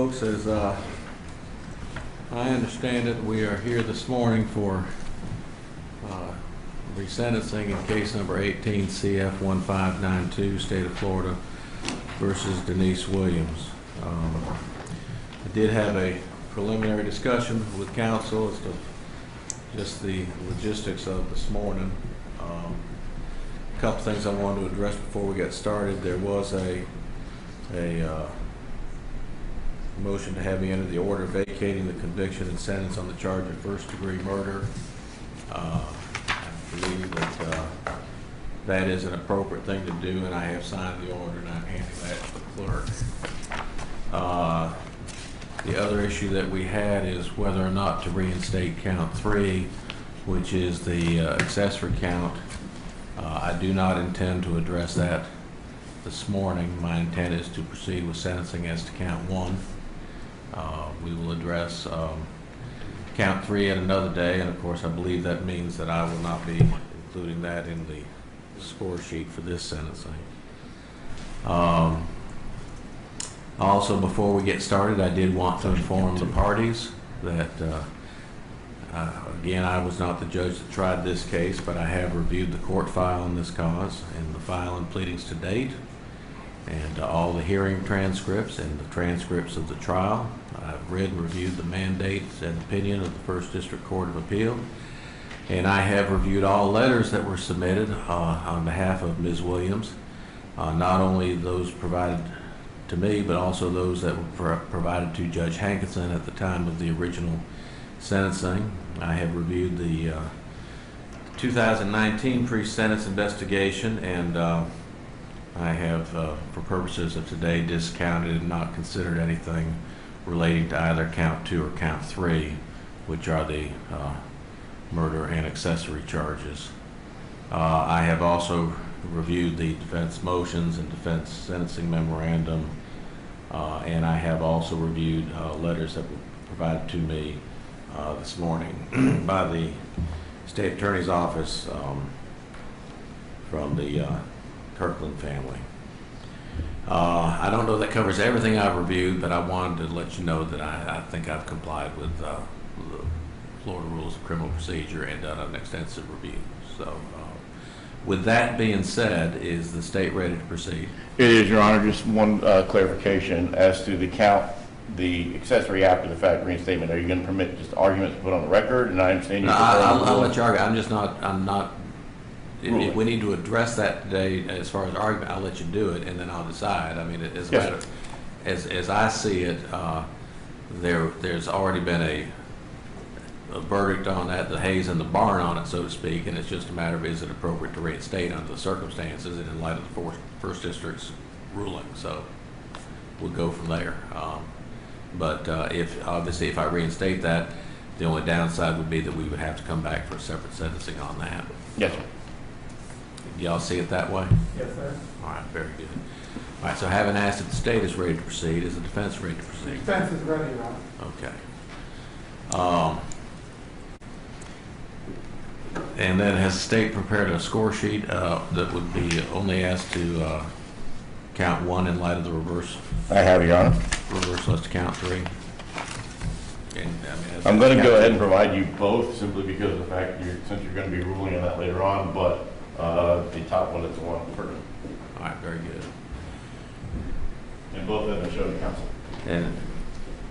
folks, as I understand it, we are here this morning for resentencing in case number 18 CF 1592, State of Florida versus Denise Williams. I did have a preliminary discussion with counsel as to just the logistics of this morning. A couple things I wanted to address before we get started. There was a motion to have me enter the order vacating the conviction and sentence on the charge of first-degree murder. I believe that that is an appropriate thing to do, and I have signed the order, and I'm handing that to the clerk. The other issue that we had is whether or not to reinstate count 3, which is the accessory count. I do not intend to address that this morning. My intent is to proceed with sentencing as to count 1. We will address count 3 at another day, and of course I believe that means that I will not be including that in the score sheet for this sentencing. Also, before we get started, I did want to inform the parties that again, I was not the judge that tried this case, but I have reviewed the court file in this cause and the file and pleadings to date, and all the hearing transcripts and the transcripts of the trial. I've read and reviewed the mandates and opinion of the First District Court of Appeal, and I have reviewed all letters that were submitted on behalf of Ms. Williams, not only those provided to me, but also those that were provided to Judge Hankinson at the time of the original sentencing. I have reviewed the 2019 pre-sentence investigation, and I have, for purposes of today, discounted and not considered anything relating to either count 2 or count 3, which are the murder and accessory charges. I have also reviewed the defense motions and defense sentencing memorandum, and I have also reviewed letters that were provided to me this morning by the State Attorney's Office from the Kirkland family. I don't know if that covers everything I've reviewed, but I wanted to let you know that I think I've complied with the Florida Rules of Criminal Procedure and done an extensive review. So with that being said, is the state ready to proceed? It is, Your Honor. Just one clarification as to the count, the accessory after the fact reinstatement. Are you going to permit just arguments to put on the record? And I understand you. No, I'll let you argue. I'm not. If we need to address that today as far as argument, I'll let you do it, and then I'll decide. I mean, as I see it, there's already been a verdict on that, the haze in the barn on it, so to speak, and it's just a matter of is it appropriate to reinstate under the circumstances and in light of the First District's ruling. So we'll go from there. But if I reinstate that, the only downside would be that we would have to come back for a separate sentencing on that. Yes, sir. Y'all see it that way? Yes, sir. All right, very good. All right, so having asked if the state is ready to proceed, is the defense ready to proceed? The defense is ready, Your Honor. Okay. And then has the state prepared a score sheet that would be only as to count 1 in light of the reverse? I have, Your Honor. Reversal as to count 3. And, I'm going to go ahead and provide you both simply because of the fact since you're going to be ruling on that later on, but the top one is the one for me. All right, very good. And both of them are shown to counsel. And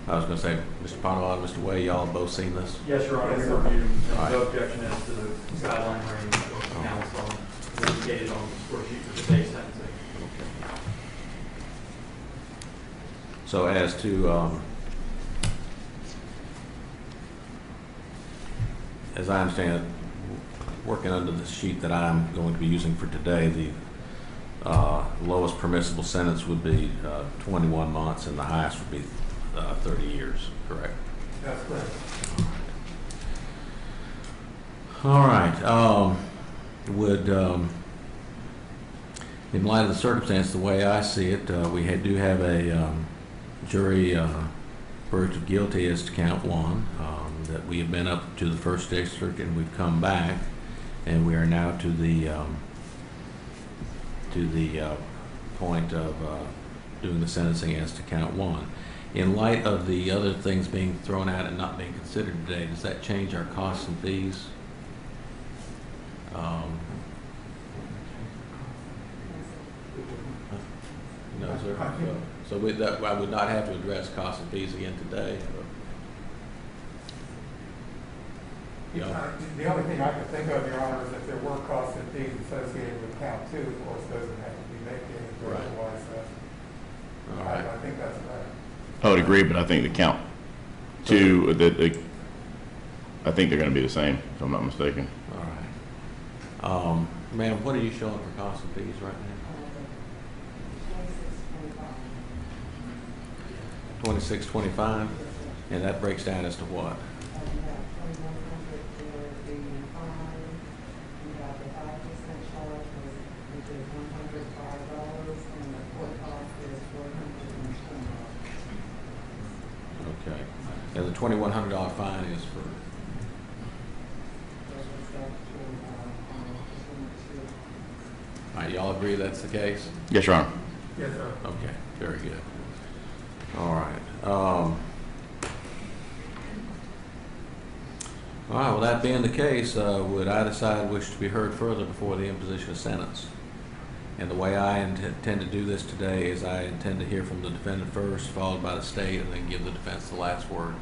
I was going to say, Mr. Ponovan and Mr. Way, y'all have both seen this? Yes, Your Honor. Yes, We reviewed. Right. No objection as to the guideline range of counsel indicated on the score sheet for today's sentencing. Okay. So as to, as I understand it, working under the sheet that I'm going to be using for today, the lowest permissible sentence would be 21 months and the highest would be 30 years, correct? That's correct. All right. In light of the circumstance, the way I see it, we do have a jury verdict of guilty as to count 1, that we have been up to the First District and we've come back, and we are now to the point of doing the sentencing as to count 1. In light of the other things being thrown out and not being considered today, does that change our costs and fees? No, sir. So with that, I would not have to address costs and fees again today? The only thing I could think of, Your Honor, is if there were costs and fees associated with count two, of course, those would have to be vacated, or Right. otherwise, All right. I think that's right. I would agree, but I think the count two, I think they're going to be the same, if I'm not mistaken. All right. Ma'am, what are you showing for costs and fees right now? 2625, and that breaks down as to what? Okay. And the $2,100 fine is for? All right, y'all agree that's the case? Yes, Your Honor. Yes, sir. Okay, very good. All right. All right, well, that being the case, would either side wish to be heard further before the imposition of sentence? And the way I intend to do this today is I intend to hear from the defendant first, followed by the state, and then give the defense the last word.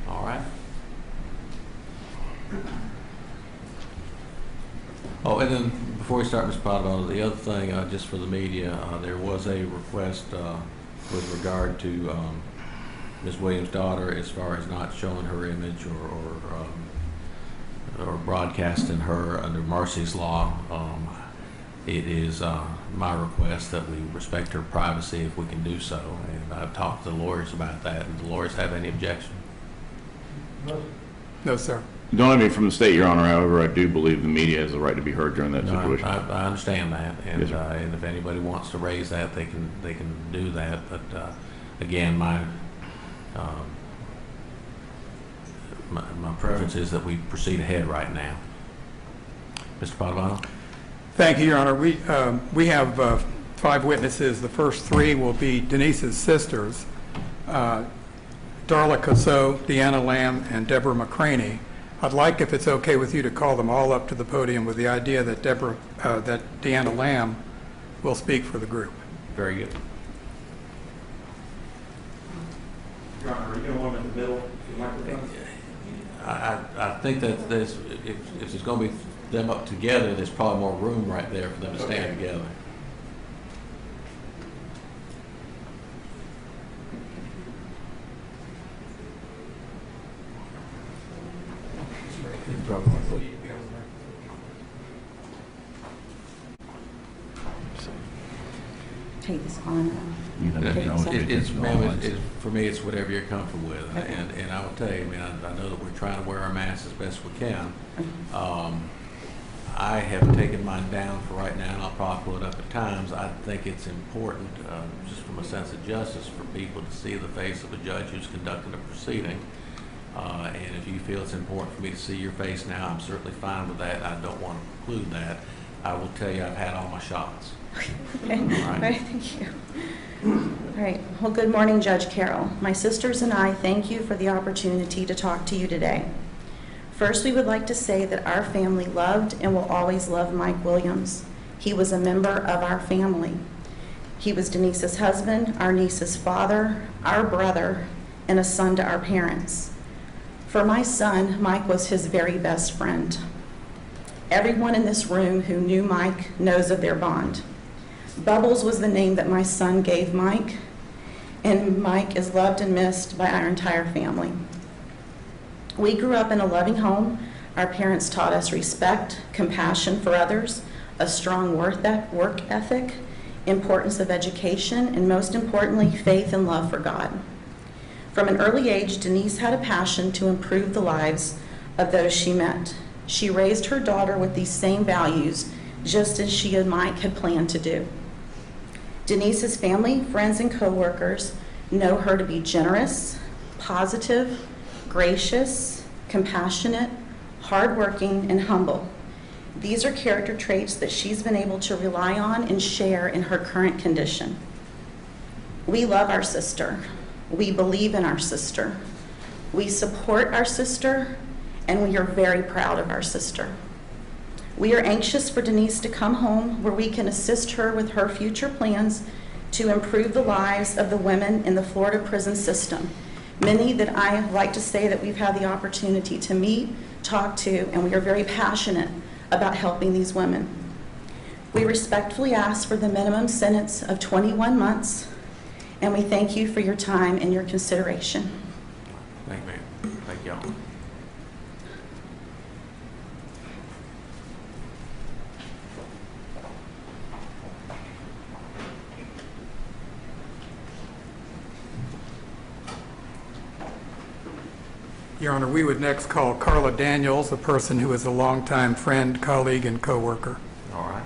All right? Oh, and then before we start, Mr. Padova, the other thing, just for the media, there was a request with regard to Ms. Williams' daughter as far as not showing her image or broadcasting her under Marcy's law. It is my request that we respect her privacy if we can do so, and I've talked to the lawyers about that. And the lawyers have any objection? No, sir. Don't let me from the state, Your Honor. However, I do believe the media has the right to be heard during that No, situation. I understand that, and, Yes, sir. And if anybody wants to raise that, they can do that. But again, my preference is that we proceed ahead right now. Mr. Padovano? Thank you, Your Honor. We have 5 witnesses. The first 3 will be Denise's sisters, Darla Cosso, Deanna Lamb, and Deborah McCraney. I'd like, if it's okay with you, to call them all up to the podium with the idea that Deanna Lamb will speak for the group. Very good. Your Honor, are you going to want them in the middle? I think that if there's going to be them up together, there's probably more room right there for them to stand together. Take this on. For me, it's whatever you're comfortable with. Okay. And I will tell you, I mean, I know that we're trying to wear our masks as best we can. I have taken mine down for right now, and I'll probably pull it up at times. I think it's important, just from a sense of justice, for people to see the face of a judge who's conducting a proceeding. And if you feel it's important for me to see your face now, I'm certainly fine with that. I don't want to preclude that. I will tell you I've had all my shots. Okay. All right. Thank you. All right. Well, good morning, Judge Carroll. My sisters and I thank you for the opportunity to talk to you today. First, we would like to say that our family loved and will always love Mike Williams. He was a member of our family. He was Denise's husband, our niece's father, our brother, and a son to our parents. For my son, Mike was his very best friend. Everyone in this room who knew Mike knows of their bond. Bubbles was the name that my son gave Mike, and Mike is loved and missed by our entire family. We grew up in a loving home. Our parents taught us respect, compassion for others, a strong work ethic, importance of education, and most importantly, faith and love for God. From an early age, Denise had a passion to improve the lives of those she met. She raised her daughter with these same values, just as she and Mike had planned to do. Denise's family, friends, and coworkers know her to be generous, positive, gracious, compassionate, hardworking, and humble. These are character traits that she's been able to rely on and share in her current condition. We love our sister. We believe in our sister. We support our sister, and we are very proud of our sister. We are anxious for Denise to come home where we can assist her with her future plans to improve the lives of the women in the Florida prison system. Many that I like to say that we've had the opportunity to meet, talk to, and we are very passionate about helping these women. We respectfully ask for the minimum sentence of 21 months, and we thank you for your time and your consideration. Thank you, ma'am. Thank y'all. Your Honor, we would next call Carla Daniels, a person who is a longtime friend, colleague, and coworker. All right.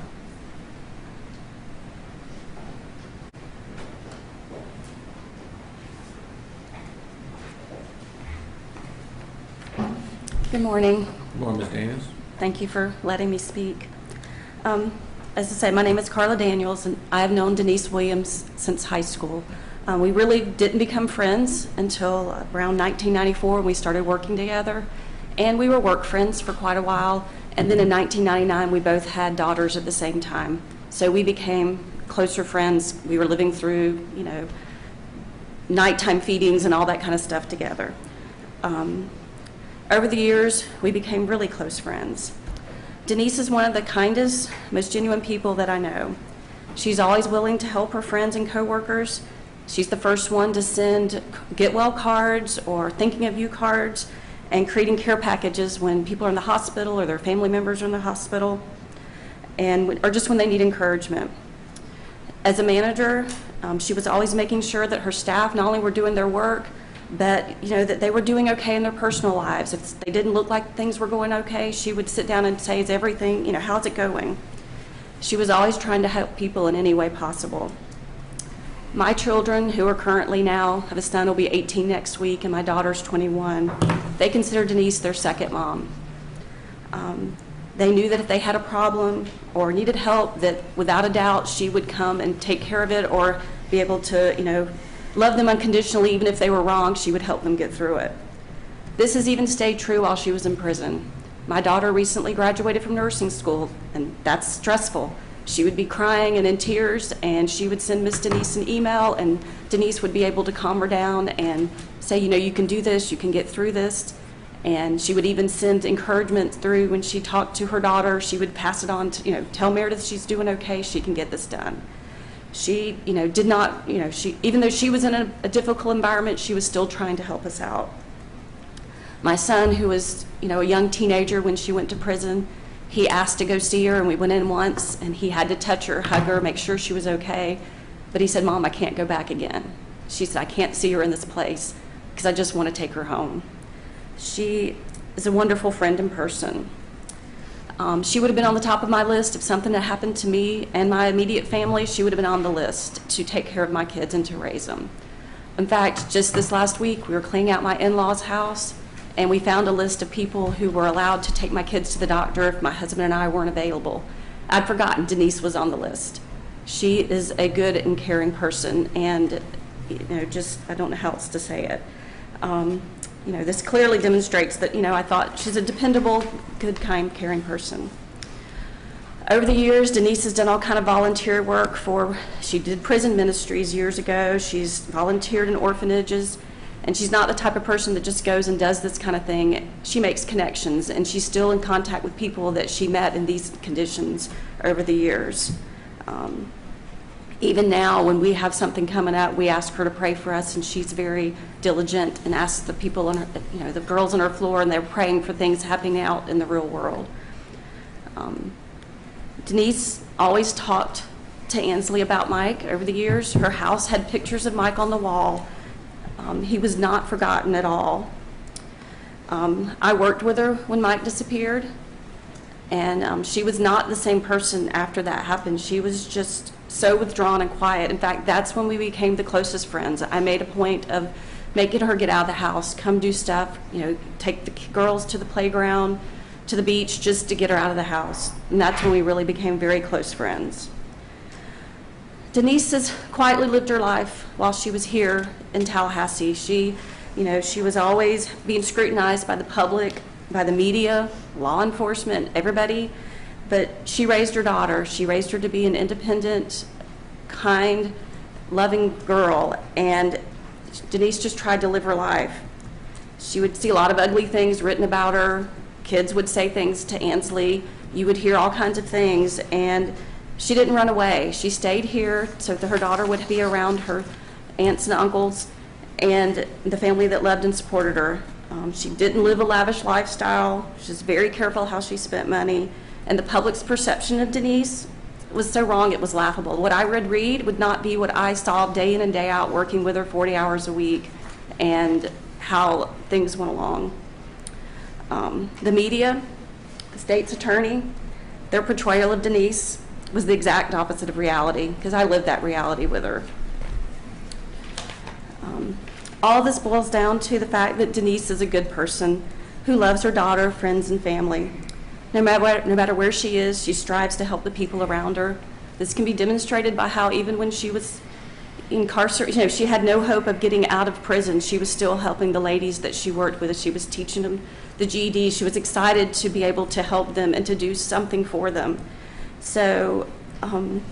Good morning. Good morning, Ms. Daniels. Thank you for letting me speak. As I say, my name is Carla Daniels, and I have known Denise Williams since high school. We really didn't become friends until around 1994 when we started working together, and we were work friends for quite a while. And then in 1999, we both had daughters at the same time, so we became closer friends. We were living through, nighttime feedings and all that kind of stuff together. Over the years, we became really close friends. Denise is one of the kindest, most genuine people that I know. She's always willing to help her friends and coworkers. She's the first one to send get well cards or thinking of you cards and creating care packages when people are in the hospital or their family members are in the hospital, or just when they need encouragement. As a manager, she was always making sure that her staff not only were doing their work, but that they were doing okay in their personal lives. If they didn't look like things were going okay, she would sit down and say, is everything, how's it going? She was always trying to help people in any way possible. My children, who are currently now, have a son who'll be 18 next week, and my daughter's 21, they consider Denise their second mom. They knew that if they had a problem or needed help, that without a doubt she would come and take care of it, or be able to, love them unconditionally. Even if they were wrong, she would help them get through it. This has even stayed true while she was in prison. My daughter recently graduated from nursing school, and that's stressful. She would be crying and in tears, and she would send Miss Denise an email, and Denise would be able to calm her down and say, you can do this, you can get through this. And she would even send encouragement through when she talked to her daughter. She would pass it on to, tell Meredith she's doing okay, she can get this done. She, did not, even though she was in a difficult environment, she was still trying to help us out. My son, who was, a young teenager when she went to prison, he asked to go see her, and we went in once, and he had to touch her, hug her, make sure she was okay. But he said, Mom, I can't go back again. She said, I can't see her in this place because I just want to take her home. She is a wonderful friend in person. She would have been on the top of my list if something had happened to me and my immediate family. She would have been on the list to take care of my kids and to raise them. In fact, just this last week, we were cleaning out my in-laws' house, and we found a list of people who were allowed to take my kids to the doctor if my husband and I weren't available. I'd forgotten Denise was on the list. She is a good and caring person, and I don't know how else to say it. This clearly demonstrates that, I thought she's a dependable, good, kind, caring person. Over the years, Denise has done all kind of volunteer work she did prison ministries years ago. She's volunteered in orphanages, and she's not the type of person that just goes and does this kind of thing. She makes connections, and she's still in contact with people that she met in these conditions over the years. Even now, when we have something coming up, we ask her to pray for us, and she's very diligent and asks the people on her, the girls on her floor, and they're praying for things happening out in the real world. Denise always talked to Ansley about Mike over the years. Her house had pictures of Mike on the wall. He was not forgotten at all. I worked with her when Mike disappeared, and she was not the same person after that happened. She was just so withdrawn and quiet. In fact, that's when we became the closest friends. I made a point of making her get out of the house, come do stuff, take the girls to the playground, to the beach, just to get her out of the house. And that's when we really became very close friends. Denise has quietly lived her life while she was here in Tallahassee. She was always being scrutinized by the public, by the media, law enforcement, everybody. But she raised her daughter. She raised her to be an independent, kind, loving girl. And Denise just tried to live her life. She would see a lot of ugly things written about her. Kids would say things to Ansley. You would hear all kinds of things. And she didn't run away. She stayed here so that her daughter would be around her aunts and uncles and the family that loved and supported her. She didn't live a lavish lifestyle. She was very careful how she spent money. And the public's perception of Denise was so wrong, it was laughable. What I would read would not be what I saw day in and day out working with her 40 hours a week and how things went along. The media, the state's attorney, their portrayal of Denise was the exact opposite of reality, because I lived that reality with her. All this boils down to the fact that Denise is a good person who loves her daughter, friends, and family. No matter where she is, she strives to help the people around her. This can be demonstrated by how even when she was incarcerated, she had no hope of getting out of prison. She was still helping the ladies that she worked with. She was teaching them the GED. She was excited to be able to help them and to do something for them. So I'm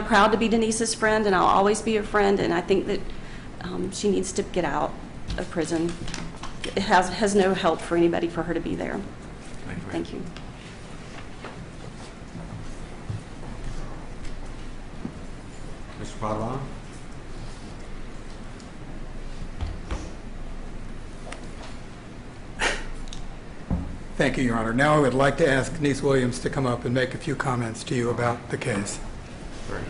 proud to be Denise's friend, and I'll always be a friend, and I think that she needs to get out of prison. It has no help for anybody for her to be there. Thank you. Mr. Padua? Thank you, Your Honor. Now I would like to ask Denise Williams to come up and make a few comments to you about the case. Very good.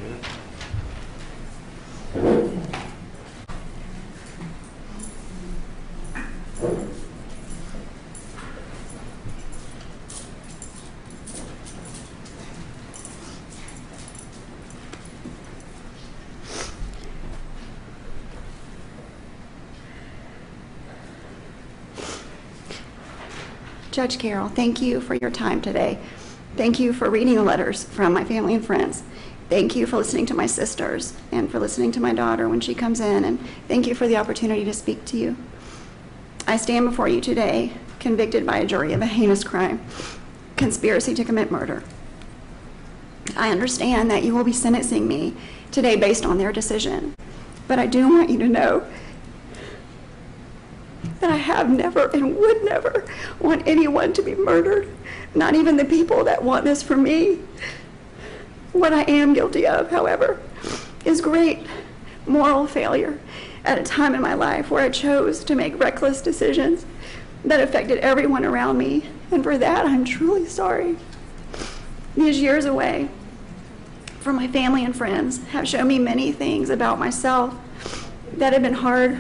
Judge Carroll, thank you for your time today. Thank you for reading the letters from my family and friends. Thank you for listening to my sisters and for listening to my daughter when she comes in, and thank you for the opportunity to speak to you. I stand before you today convicted by a jury of a heinous crime, conspiracy to commit murder. I understand that you will be sentencing me today based on their decision, but I do want you to know that I have never and would never want anyone to be murdered, not even the people that want this for me. What I am guilty of, however, is great moral failure at a time in my life where I chose to make reckless decisions that affected everyone around me, and for that I'm truly sorry. These years away from my family and friends have shown me many things about myself that have been hard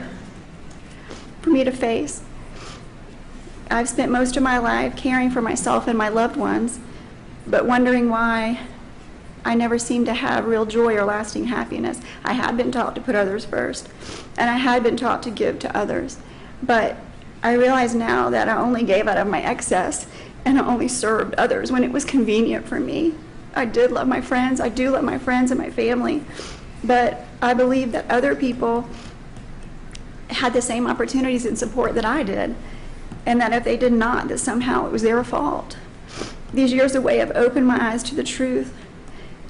for me to face. I've spent most of my life caring for myself and my loved ones, but wondering why I never seemed to have real joy or lasting happiness. I had been taught to put others first, and I had been taught to give to others. But I realize now that I only gave out of my excess, and I only served others when it was convenient for me. I did love my friends. I do love my friends and my family. But I believe that other people had the same opportunities and support that I did, and that if they did not, that somehow it was their fault. These years away have opened my eyes to the truth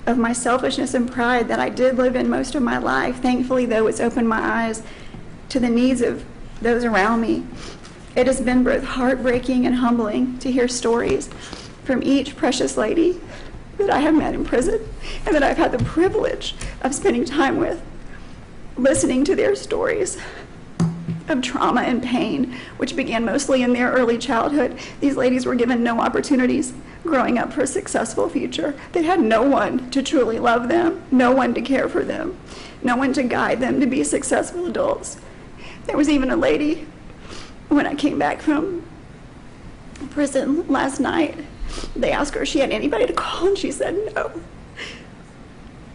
of my selfishness and pride that I did live in most of my life. Thankfully, though, it's opened my eyes to the needs of those around me. It has been both heartbreaking and humbling to hear stories from each precious lady that I have met in prison and that I've had the privilege of spending time with, listening to their stories of trauma and pain, which began mostly in their early childhood. These ladies were given no opportunities growing up for a successful future. They had no one to truly love them, no one to care for them, no one to guide them to be successful adults. There was even a lady, when I came back from prison last night, they asked her if she had anybody to call, and she said no.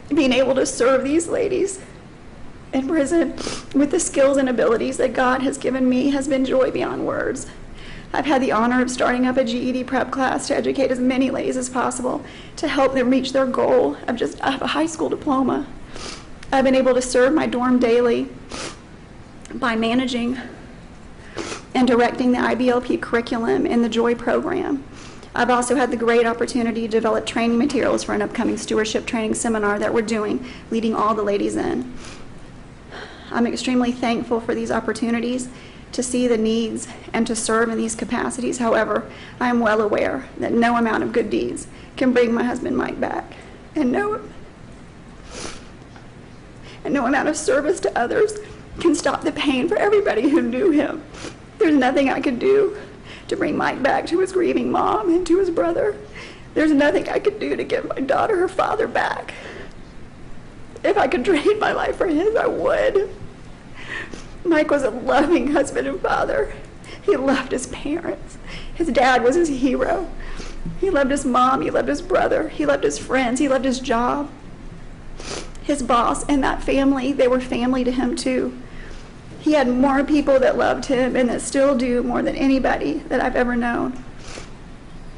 Being able to serve these ladies in prison with the skills and abilities that God has given me has been joy beyond words. I've had the honor of starting up a GED prep class to educate as many ladies as possible to help them reach their goal of just a high school diploma. I've been able to serve my dorm daily by managing and directing the IBLP curriculum in the JOY program. I've also had the great opportunity to develop training materials for an upcoming stewardship training seminar that we're doing, leading all the ladies in. I'm extremely thankful for these opportunities to see the needs and to serve in these capacities. However, I am well aware that no amount of good deeds can bring my husband Mike back, and no amount of service to others can stop the pain for everybody who knew him. There's nothing I could do to bring Mike back to his grieving mom and to his brother. There's nothing I could do to give my daughter her father back. If I could trade my life for his, I would. Mike was a loving husband and father. He loved his parents. His dad was his hero. He loved his mom, he loved his brother, he loved his friends, he loved his job. His boss and that family, they were family to him too. He had more people that loved him and that still do more than anybody that I've ever known.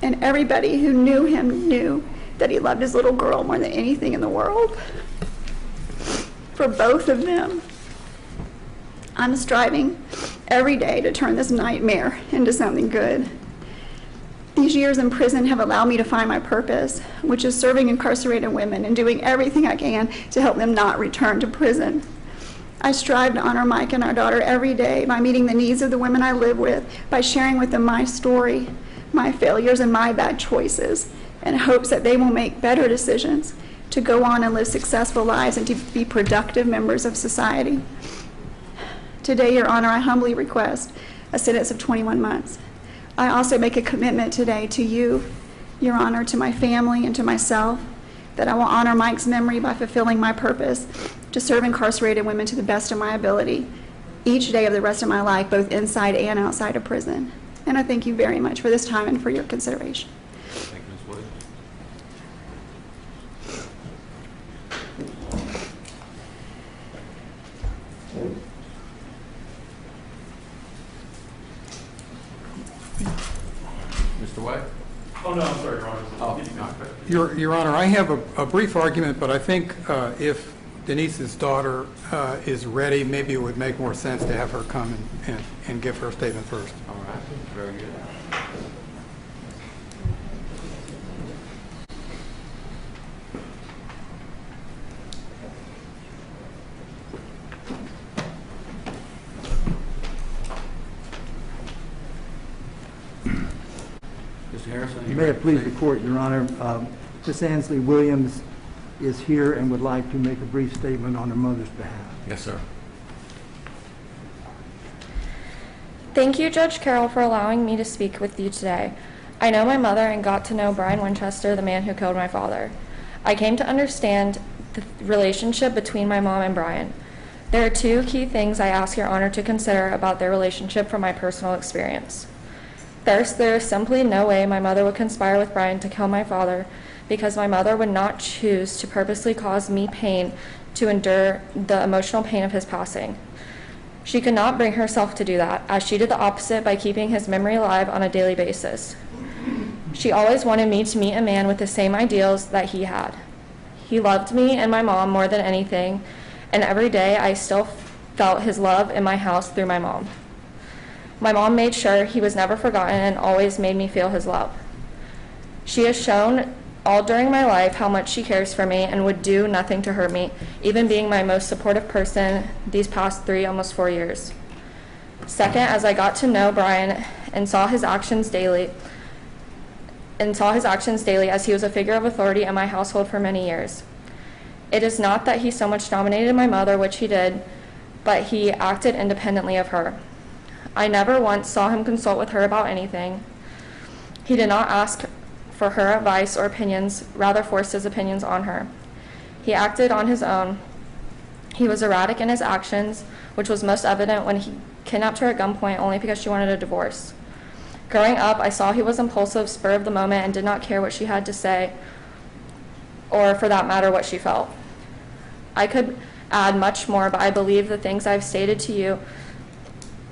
And everybody who knew him knew that he loved his little girl more than anything in the world. For both of them, I'm striving every day to turn this nightmare into something good. These years in prison have allowed me to find my purpose, which is serving incarcerated women and doing everything I can to help them not return to prison. I strive to honor Mike and our daughter every day by meeting the needs of the women I live with, by sharing with them my story, my failures, and my bad choices, in hopes that they will make better decisions to go on and live successful lives and to be productive members of society. Today, Your Honor, I humbly request a sentence of 21 months. I also make a commitment today to you, Your Honor, to my family and to myself, that I will honor Mike's memory by fulfilling my purpose to serve incarcerated women to the best of my ability each day of the rest of my life, both inside and outside of prison. And I thank you very much for this time and for your consideration. Thank you, Ms. Williams. Mr. White? Oh, no, I'm sorry, Your Honor. Oh, Your Honor, I have a brief argument, but I think if Denise's daughter is ready, maybe it would make more sense to have her come and give her statement first. all right, very good. Mr. Harrison? you May it ready to please the proceed? court, Your Honor. Ms. Ansley Williams is here and would like to make a brief statement on her mother's behalf. Yes, sir. Thank you, Judge Carroll, for allowing me to speak with you today. I know my mother and got to know Brian Winchester, the man who killed my father. I came to understand the relationship between my mom and Brian. There are two key things I ask Your Honor to consider about their relationship from my personal experience. First, there is simply no way my mother would conspire with Brian to kill my father, because my mother would not choose to purposely cause me pain to endure the emotional pain of his passing. She could not bring herself to do that, as she did the opposite by keeping his memory alive on a daily basis. She always wanted me to meet a man with the same ideals that he had. He loved me and my mom more than anything, and every day I still felt his love in my house through my mom. My mom made sure he was never forgotten and always made me feel his love. She has shown all during my life how much she cares for me and would do nothing to hurt me, even being my most supportive person these past almost 4 years. Second, as I got to know Brian and saw his actions daily as he was a figure of authority in my household for many years. It is not that he so much dominated my mother, which he did, but he acted independently of her. I never once saw him consult with her about anything. He did not ask for her advice or opinions, rather forced his opinions on her. He acted on his own. He was erratic in his actions, which was most evident when he kidnapped her at gunpoint only because she wanted a divorce. Growing up, I saw he was impulsive, spur of the moment, and did not care what she had to say, or for that matter, what she felt. I could add much more, but I believe the things I've stated to you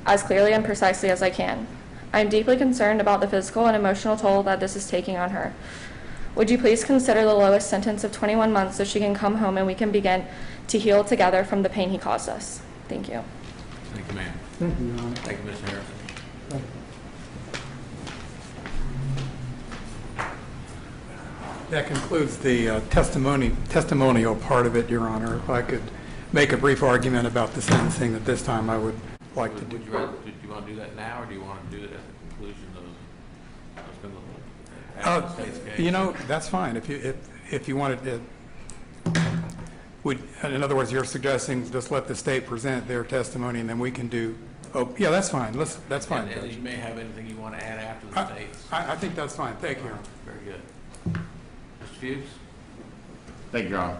as clearly and precisely as I can. I am deeply concerned about the physical and emotional toll that this is taking on her. Would you please consider the lowest sentence of 21 months so she can come home and we can begin to heal together from the pain he caused us? Thank you. Thank you, ma'am. Thank you, Your Honor. Thank you, Mr. Harrison. That concludes the testimonial part of it, Your Honor. If I could make a brief argument about the sentencing at this time, I would like to do. Do you want to do that now, or do you want to do it at the conclusion of the state's case? You know, that's fine. If you wanted to, in other words, you're suggesting just let the state present their testimony and then we can do. Oh, yeah, that's fine. That's fine. And you may have anything you want to add after the state's. I think that's fine. Thank you, Your Honor. Very good. Mr. Fuchs? Thank you, Your Honor.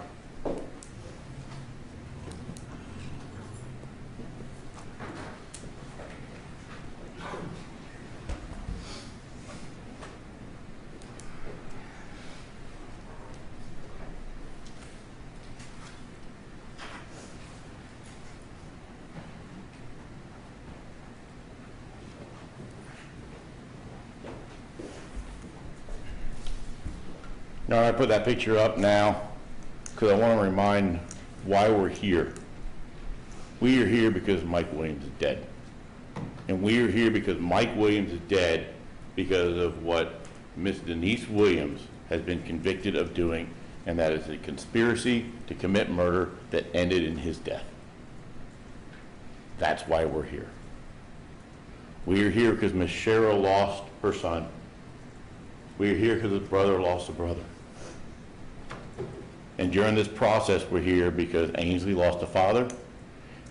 Now, I put that picture up now because I want to remind why we're here. We are here because Mike Williams is dead. And we are here because Mike Williams is dead because of what Miss Denise Williams has been convicted of doing, and that is a conspiracy to commit murder that ended in his death. That's why we're here. We are here because Miss Cheryl lost her son. We are here because his brother lost a brother. And during this process, we're here because Ainsley lost a father,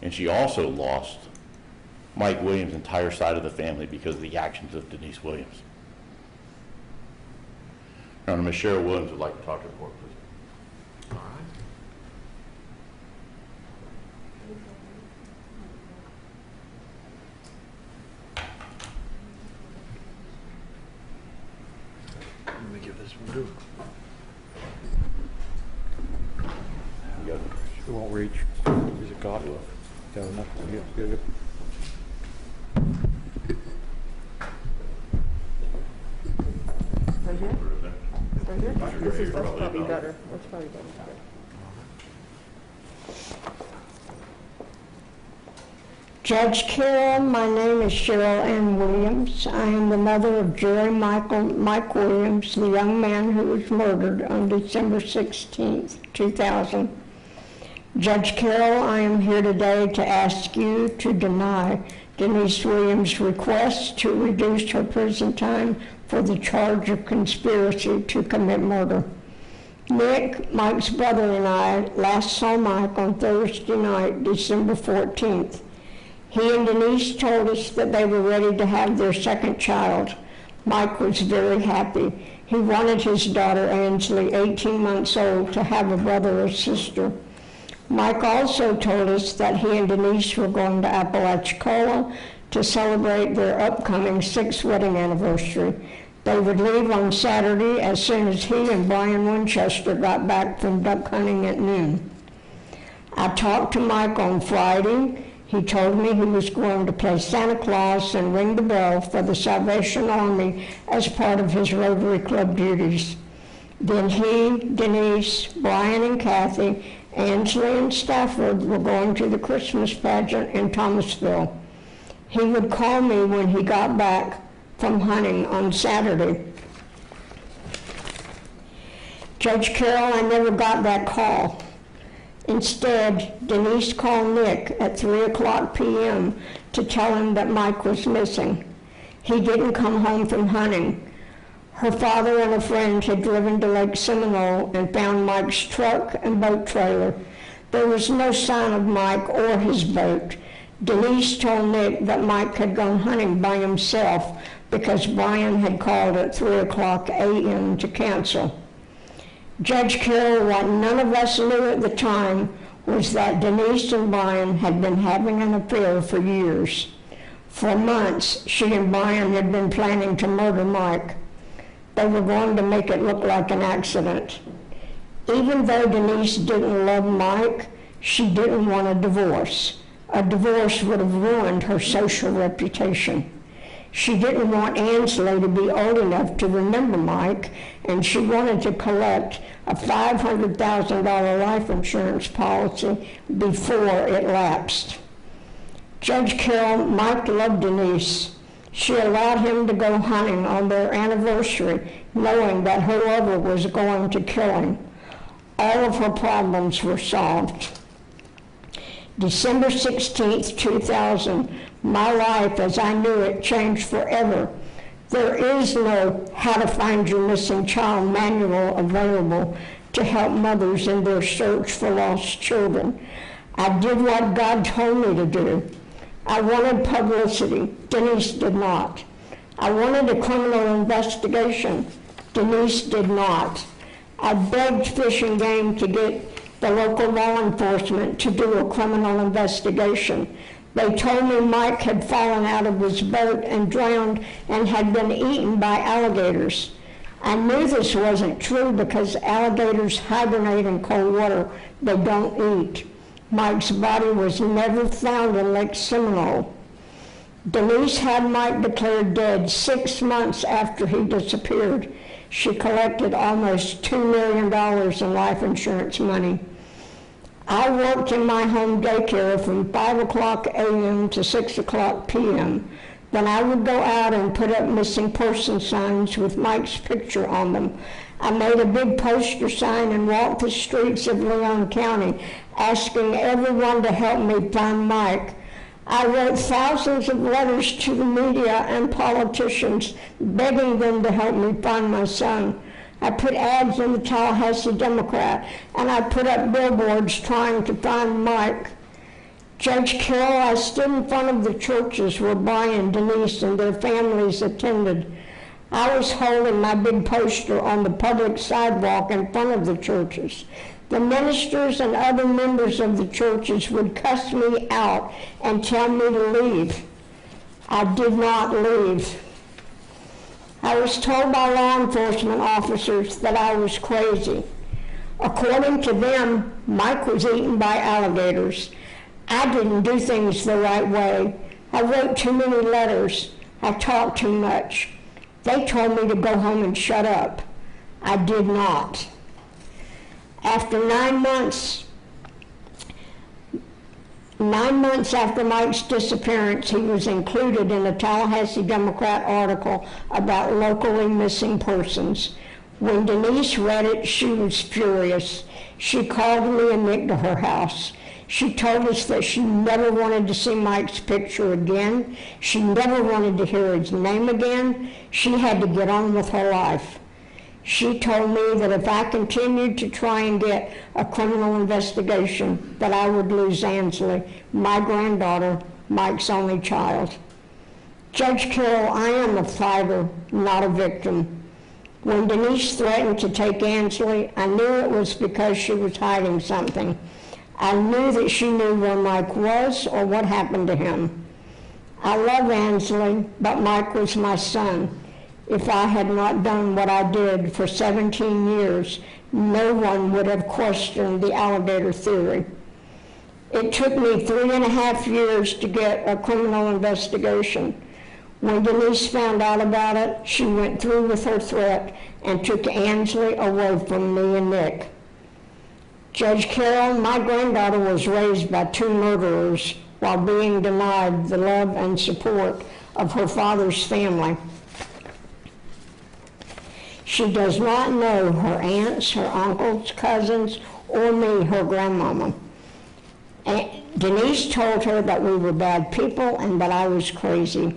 and she also lost Mike Williams' entire side of the family because of the actions of Denise Williams. Now, Ms. Cheryl Williams would like to talk to the court, please. All right. Let me give this one to her. It won't reach. Is it caught? Got enough? Yeah, good. Right here? Right here? That's probably better. That's probably better. Judge Carroll, my name is Cheryl Ann Williams. I am the mother of Jerry Mike Williams, the young man who was murdered on December 16th, 2000. Judge Carroll, I am here today to ask you to deny Denise Williams' request to reduce her prison time for the charge of conspiracy to commit murder. Nick, Mike's brother, and I last saw Mike on Thursday night, December 14th. He and Denise told us that they were ready to have their second child. Mike was very happy. He wanted his daughter, Ainsley, 18 months old, to have a brother or sister. Mike also told us that he and Denise were going to Apalachicola to celebrate their upcoming 6th wedding anniversary. They would leave on Saturday as soon as he and Brian Winchester got back from duck hunting at noon. I talked to Mike on Friday. He told me he was going to play Santa Claus and ring the bell for the Salvation Army as part of his Rotary Club duties. Then he, Denise, Brian and Kathy, Ainsley and Stafford were going to the Christmas pageant in Thomasville. He would call me when he got back from hunting on Saturday. Judge Carroll, I never got that call. Instead, Denise called Nick at 3:00 p.m. to tell him that Mike was missing. He didn't come home from hunting. Her father and a friend had driven to Lake Seminole and found Mike's truck and boat trailer. There was no sign of Mike or his boat. Denise told Nick that Mike had gone hunting by himself because Brian had called at 3:00 a.m. to cancel. Judge Carroll, what none of us knew at the time was that Denise and Brian had been having an affair for years. For months, she and Brian had been planning to murder Mike. They were going to make it look like an accident. Even though Denise didn't love Mike, she didn't want a divorce. A divorce would have ruined her social reputation. She didn't want Ansley to be old enough to remember Mike, and she wanted to collect a $500,000 life insurance policy before it lapsed. Judge Carroll, Mike loved Denise. She allowed him to go hunting on their anniversary, knowing that her lover was going to kill him. All of her problems were solved. December 16th, 2000, my life as I knew it changed forever. There is no How to Find Your Missing Child manual available to help mothers in their search for lost children. I did what God told me to do. I wanted publicity. Denise did not. I wanted a criminal investigation. Denise did not. I begged Fish and Game to get the local law enforcement to do a criminal investigation. They told me Mike had fallen out of his boat and drowned and had been eaten by alligators. I knew this wasn't true because alligators hibernate in cold water. They don't eat. Mike's body was never found in Lake Seminole. Denise had Mike declared dead 6 months after he disappeared. She collected almost $2 million in life insurance money. I worked in my home daycare from 5 o'clock a.m. to 6 o'clock p.m. Then I would go out and put up missing person signs with Mike's picture on them. I made a big poster sign and walked the streets of Leon County asking everyone to help me find Mike. I wrote thousands of letters to the media and politicians begging them to help me find my son. I put ads in the Tallahassee Democrat, and I put up billboards trying to find Mike. Judge Carroll, I stood in front of the churches where Brian, Denise, and their families attended. I was holding my big poster on the public sidewalk in front of the churches. The ministers and other members of the churches would cuss me out and tell me to leave. I did not leave. I was told by law enforcement officers that I was crazy. According to them, Mike was eaten by alligators. I didn't do things the right way. I wrote too many letters. I talked too much. They told me to go home and shut up. I did not. After 9 months after Mike's disappearance, he was included in a Tallahassee Democrat article about locally missing persons. When Denise read it, she was furious. She called me and Nick to her house. She told us that she never wanted to see Mike's picture again. She never wanted to hear his name again. She had to get on with her life. She told me that if I continued to try and get a criminal investigation, that I would lose Ansley, my granddaughter, Mike's only child. Judge Carroll, I am a fighter, not a victim. When Denise threatened to take Ansley, I knew it was because she was hiding something. I knew that she knew where Mike was or what happened to him. I love Ansley, but Mike was my son. If I had not done what I did for 17 years, no one would have questioned the alligator theory. It took me 3.5 years to get a criminal investigation. When Denise found out about it, she went through with her threat and took Ansley away from me and Nick. Judge Carroll, my granddaughter was raised by 2 murderers while being denied the love and support of her father's family. She does not know her aunts, her uncles, cousins, or me, her grandmama. Denise told her that we were bad people and that I was crazy.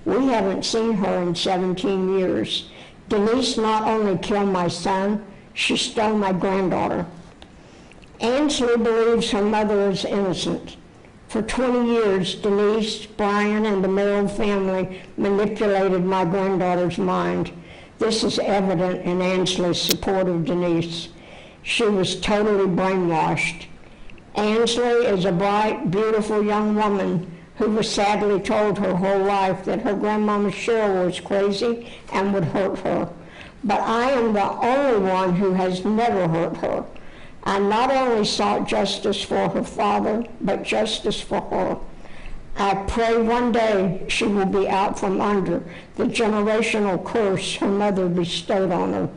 We haven't seen her in 17 years. Denise not only killed my son, she stole my granddaughter. Ansley believes her mother is innocent. For 20 years, Denise, Brian, and the Merrill family manipulated my granddaughter's mind. This is evident in Ansley's support of Denise. She was totally brainwashed. Ansley is a bright, beautiful young woman who was sadly told her whole life that her grandmama Cheryl was crazy and would hurt her. But I am the only one who has never hurt her. I not only sought justice for her father, but justice for her. I pray one day she will be out from under the generational curse her mother bestowed on her.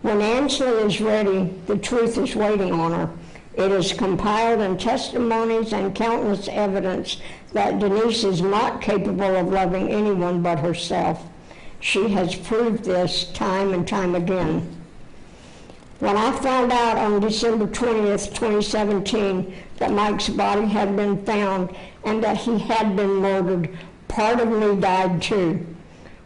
When Ansley is ready, the truth is waiting on her. It is compiled in testimonies and countless evidence that Denise is not capable of loving anyone but herself. She has proved this time and time again. When I found out on December 20th, 2017, that Mike's body had been found and that he had been murdered, part of me died too.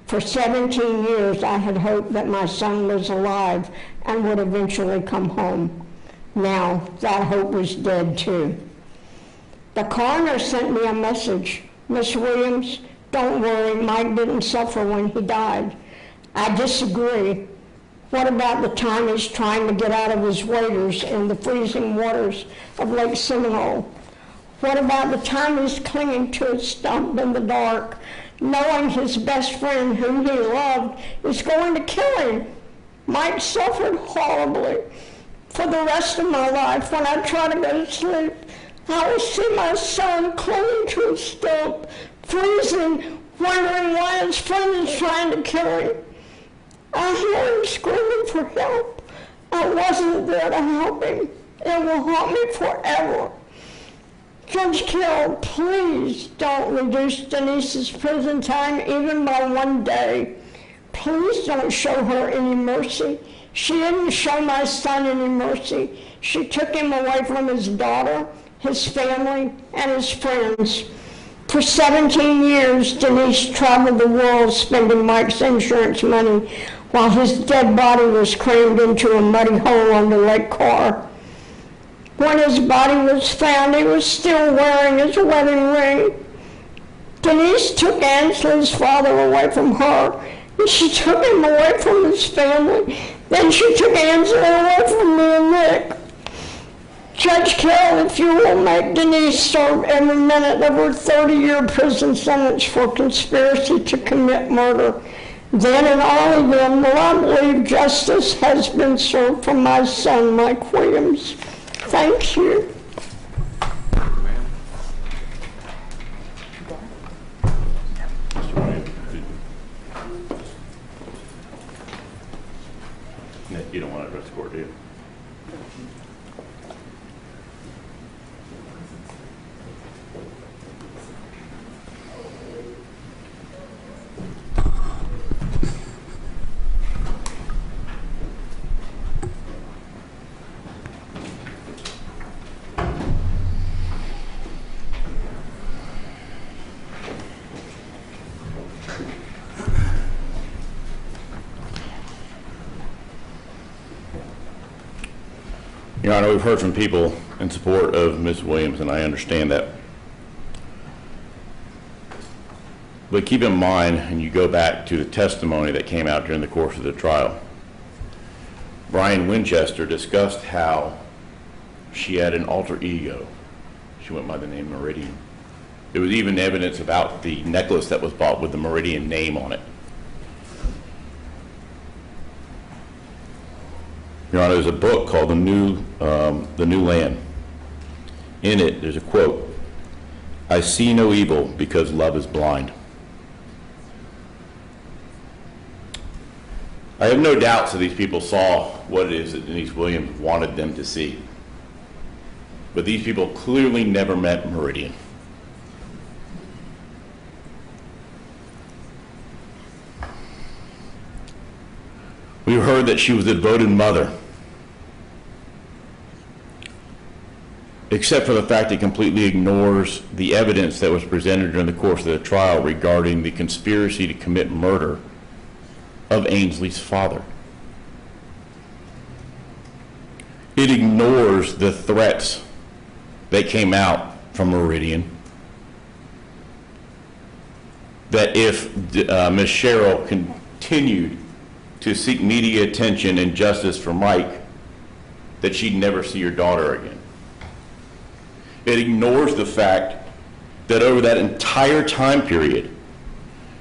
For 17 years, I had hoped that my son was alive and would eventually come home. Now, that hope was dead too. The coroner sent me a message. Miss Williams, don't worry, Mike didn't suffer when he died. I disagree. What about the time he's trying to get out of his waders in the freezing waters of Lake Seminole? What about the time he's clinging to a stump in the dark, knowing his best friend whom he loved is going to kill him? Mike suffered horribly. For the rest of my life, when I try to go to sleep, I will see my son clinging to a stump, freezing, wondering why his friend is trying to kill him. I hear him screaming for help. I wasn't there to help him. It will haunt me forever. Judge Carroll, please don't reduce Denise's prison time even by 1 day. Please don't show her any mercy. She didn't show my son any mercy. She took him away from his daughter, his family, and his friends. For 17 years, Denise traveled the world spending Mike's insurance money while his dead body was crammed into a muddy hole under Lake Carr. When his body was found, he was still wearing his wedding ring. Denise took Ansley's father away from her, and she took him away from his family. Then she took Ansley away from me and Nick. Judge Carroll, if you will make Denise serve every minute of her 30-year prison sentence for conspiracy to commit murder, then and only then will I believe justice has been served for my son, Mike Williams. Thank you. You don't want to address the court, do you? Your Honor, we've heard from people in support of Ms. Williams, and I understand that. But keep in mind, and you go back to the testimony that came out during the course of the trial, Brian Winchester discussed how she had an alter ego. She went by the name Meridian. There was even evidence about the necklace that was bought with the Meridian name on it. Your Honor, there's a book called The New Land. In it, there's a quote, "I see no evil because love is blind." I have no doubts that these people saw what it is that Denise Williams wanted them to see. But these people clearly never met Meridian. We heard that she was a devoted mother, except for the fact it completely ignores the evidence that was presented during the course of the trial regarding the conspiracy to commit murder of Ainsley's father. It ignores the threats that came out from Meridian, that if Ms. Cheryl continued to seek media attention and justice for Mike, that she'd never see her daughter again. It ignores the fact that over that entire time period,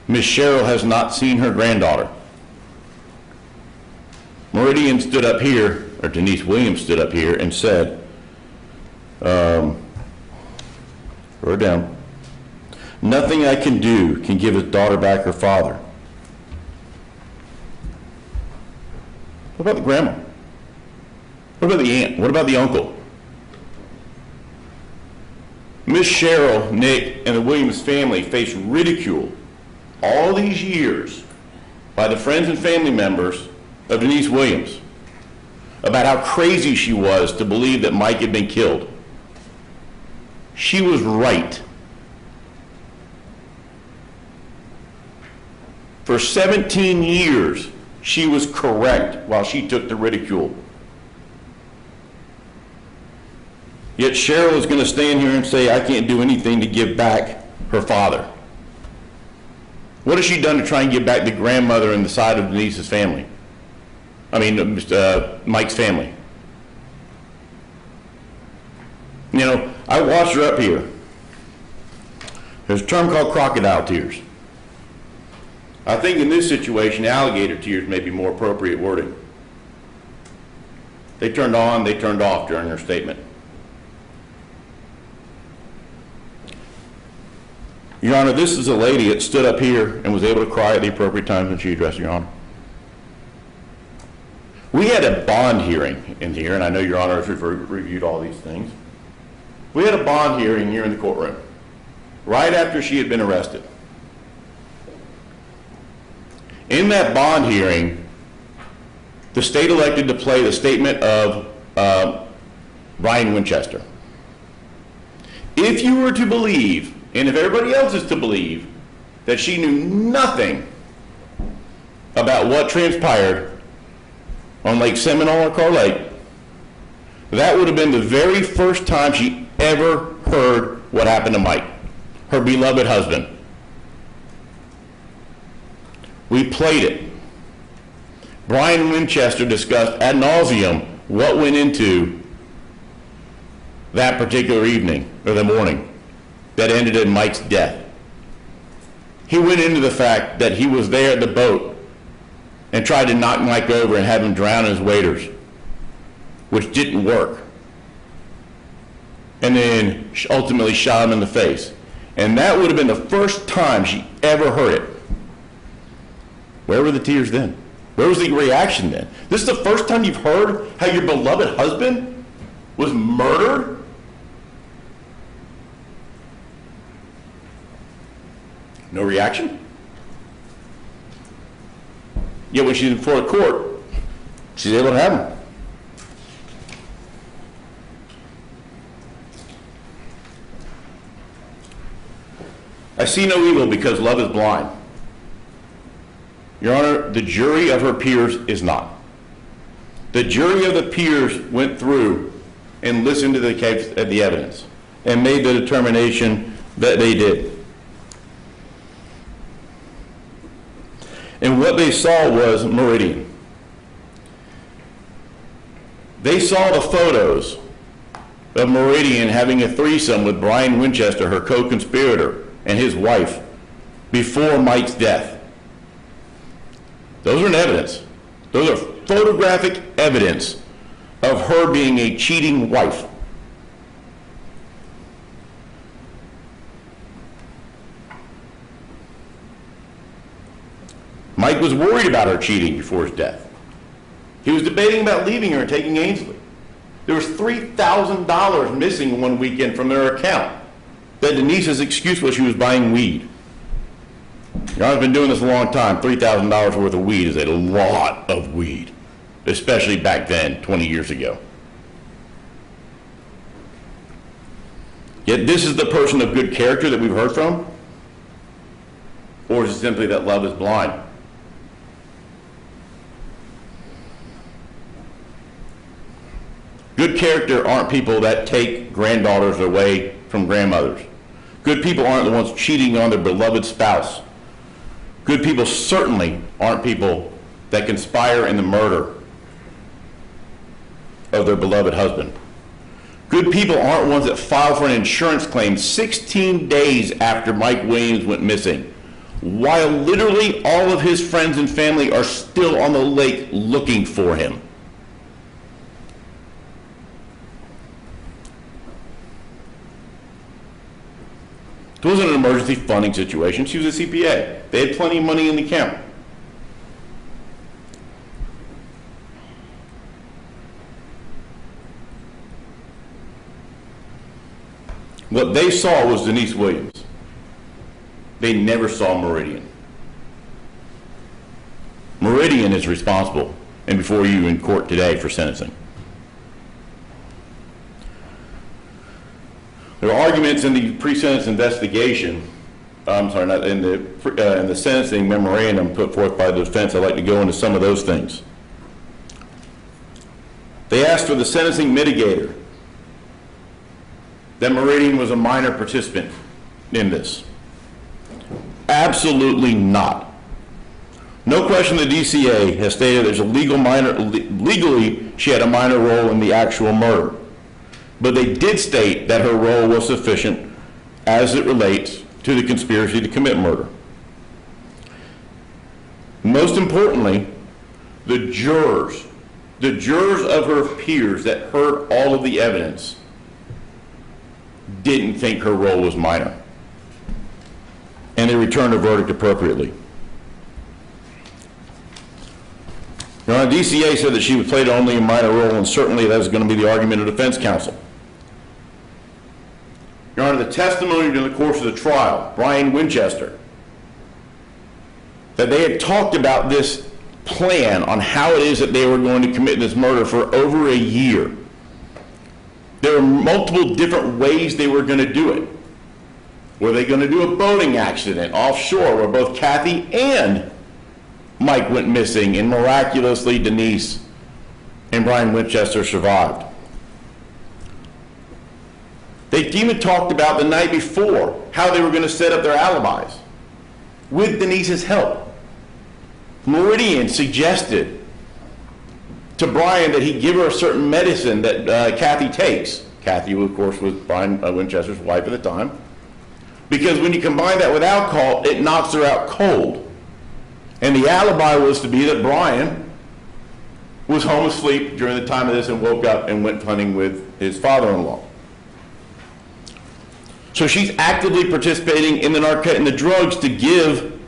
Ms. Cheryl has not seen her granddaughter. Meridian stood up here, or Denise Williams stood up here and said, wrote down, Nothing I can do can give his daughter back her father. What about the grandma? What about the aunt? What about the uncle? Miss Cheryl, Nick, and the Williams family faced ridicule all these years by the friends and family members of Denise Williams about how crazy she was to believe that Mike had been killed. She was right. For 17 years, she was correct while she took the ridicule. Yet Cheryl is going to stand here and say, I can't do anything to give back her father. What has she done to try and give back the grandmother and the side of Denise's family? Mike's family. You know, I watched her up here. There's a term called crocodile tears. I think in this situation, alligator tears may be more appropriate wording. They turned on, they turned off during her statement. Your Honor, this is a lady that stood up here and was able to cry at the appropriate times when she addressed Your Honor. We had a bond hearing in here, and I know Your Honor has reviewed all these things. We had a bond hearing here in the courtroom right after she had been arrested. In that bond hearing, the state elected to play the statement of Brian Winchester. If you were to believe, and if everybody else is to believe, that she knew nothing about what transpired on Lake Seminole or Carr Lake, that would have been the very first time she ever heard what happened to Mike, her beloved husband. We played it. Brian Winchester discussed ad nauseum what went into that particular evening, or the morning, that ended in Mike's death. He went into the fact that he was there at the boat and tried to knock Mike over and have him drown his waders, which didn't work. And then ultimately shot him in the face. And that would have been the first time she ever heard it. Where were the tears then? Where was the reaction then? This is the first time you've heard how your beloved husband was murdered? No reaction? Yet when she's before a court, she's able to have him. I see no evil because love is blind. Your Honor, the jury of her peers is not. The jury of the peers went through and listened to the evidence and made the determination that they did. And what they saw was Meridian. They saw the photos of Meridian having a threesome with Brian Winchester, her co-conspirator, and his wife before Mike's death. Those are in evidence. Those are photographic evidence of her being a cheating wife. Mike was worried about her cheating before his death. He was debating about leaving her and taking Ainsley. There was $3,000 missing one weekend from their account that Denise's excuse was she was buying weed. Your Honor's been doing this a long time. $3,000 worth of weed is a lot of weed, especially back then, 20 years ago. Yet this is the person of good character that we've heard from? Or is it simply that love is blind? Good character aren't people that take granddaughters away from grandmothers. Good people aren't the ones cheating on their beloved spouse. Good people certainly aren't people that conspire in the murder of their beloved husband. Good people aren't ones that file for an insurance claim 16 days after Mike Williams went missing, while literally all of his friends and family are still on the lake looking for him. It wasn't an emergency funding situation. She was a CPA. They had plenty of money in the account. What they saw was Denise Williams. They never saw Meridian. Meridian is responsible and before you in court today for sentencing. There are arguments in the pre-sentence investigation, I'm sorry, not in the sentencing memorandum put forth by the defense. I'd like to go into some of those things. They asked for the sentencing mitigator that Meridian was a minor participant in this. Absolutely not. No question the DCA has stated there's a legally she had a minor role in the actual murder. But they did state that her role was sufficient as it relates to the conspiracy to commit murder. Most importantly, the jurors of her peers that heard all of the evidence didn't think her role was minor. And they returned a verdict appropriately. Now, the DCA said that she played only a minor role, and certainly that is going to be the argument of defense counsel. Your Honor, the testimony during the course of the trial, Brian Winchester, that they had talked about this plan on how it is that they were going to commit this murder for over a year. There were multiple different ways they were going to do it. Were they going to do a boating accident offshore where both Kathy and Mike went missing and miraculously Denise and Brian Winchester survived? They even talked about the night before how they were going to set up their alibis with Denise's help. Meridian suggested to Brian that he give her a certain medicine that Kathy takes. Kathy, of course, was Brian Winchester's wife at the time. Because when you combine that with alcohol, it knocks her out cold. And the alibi was to be that Brian was home asleep during the time of this and woke up and went hunting with his father-in-law. So she's actively participating in the drugs to give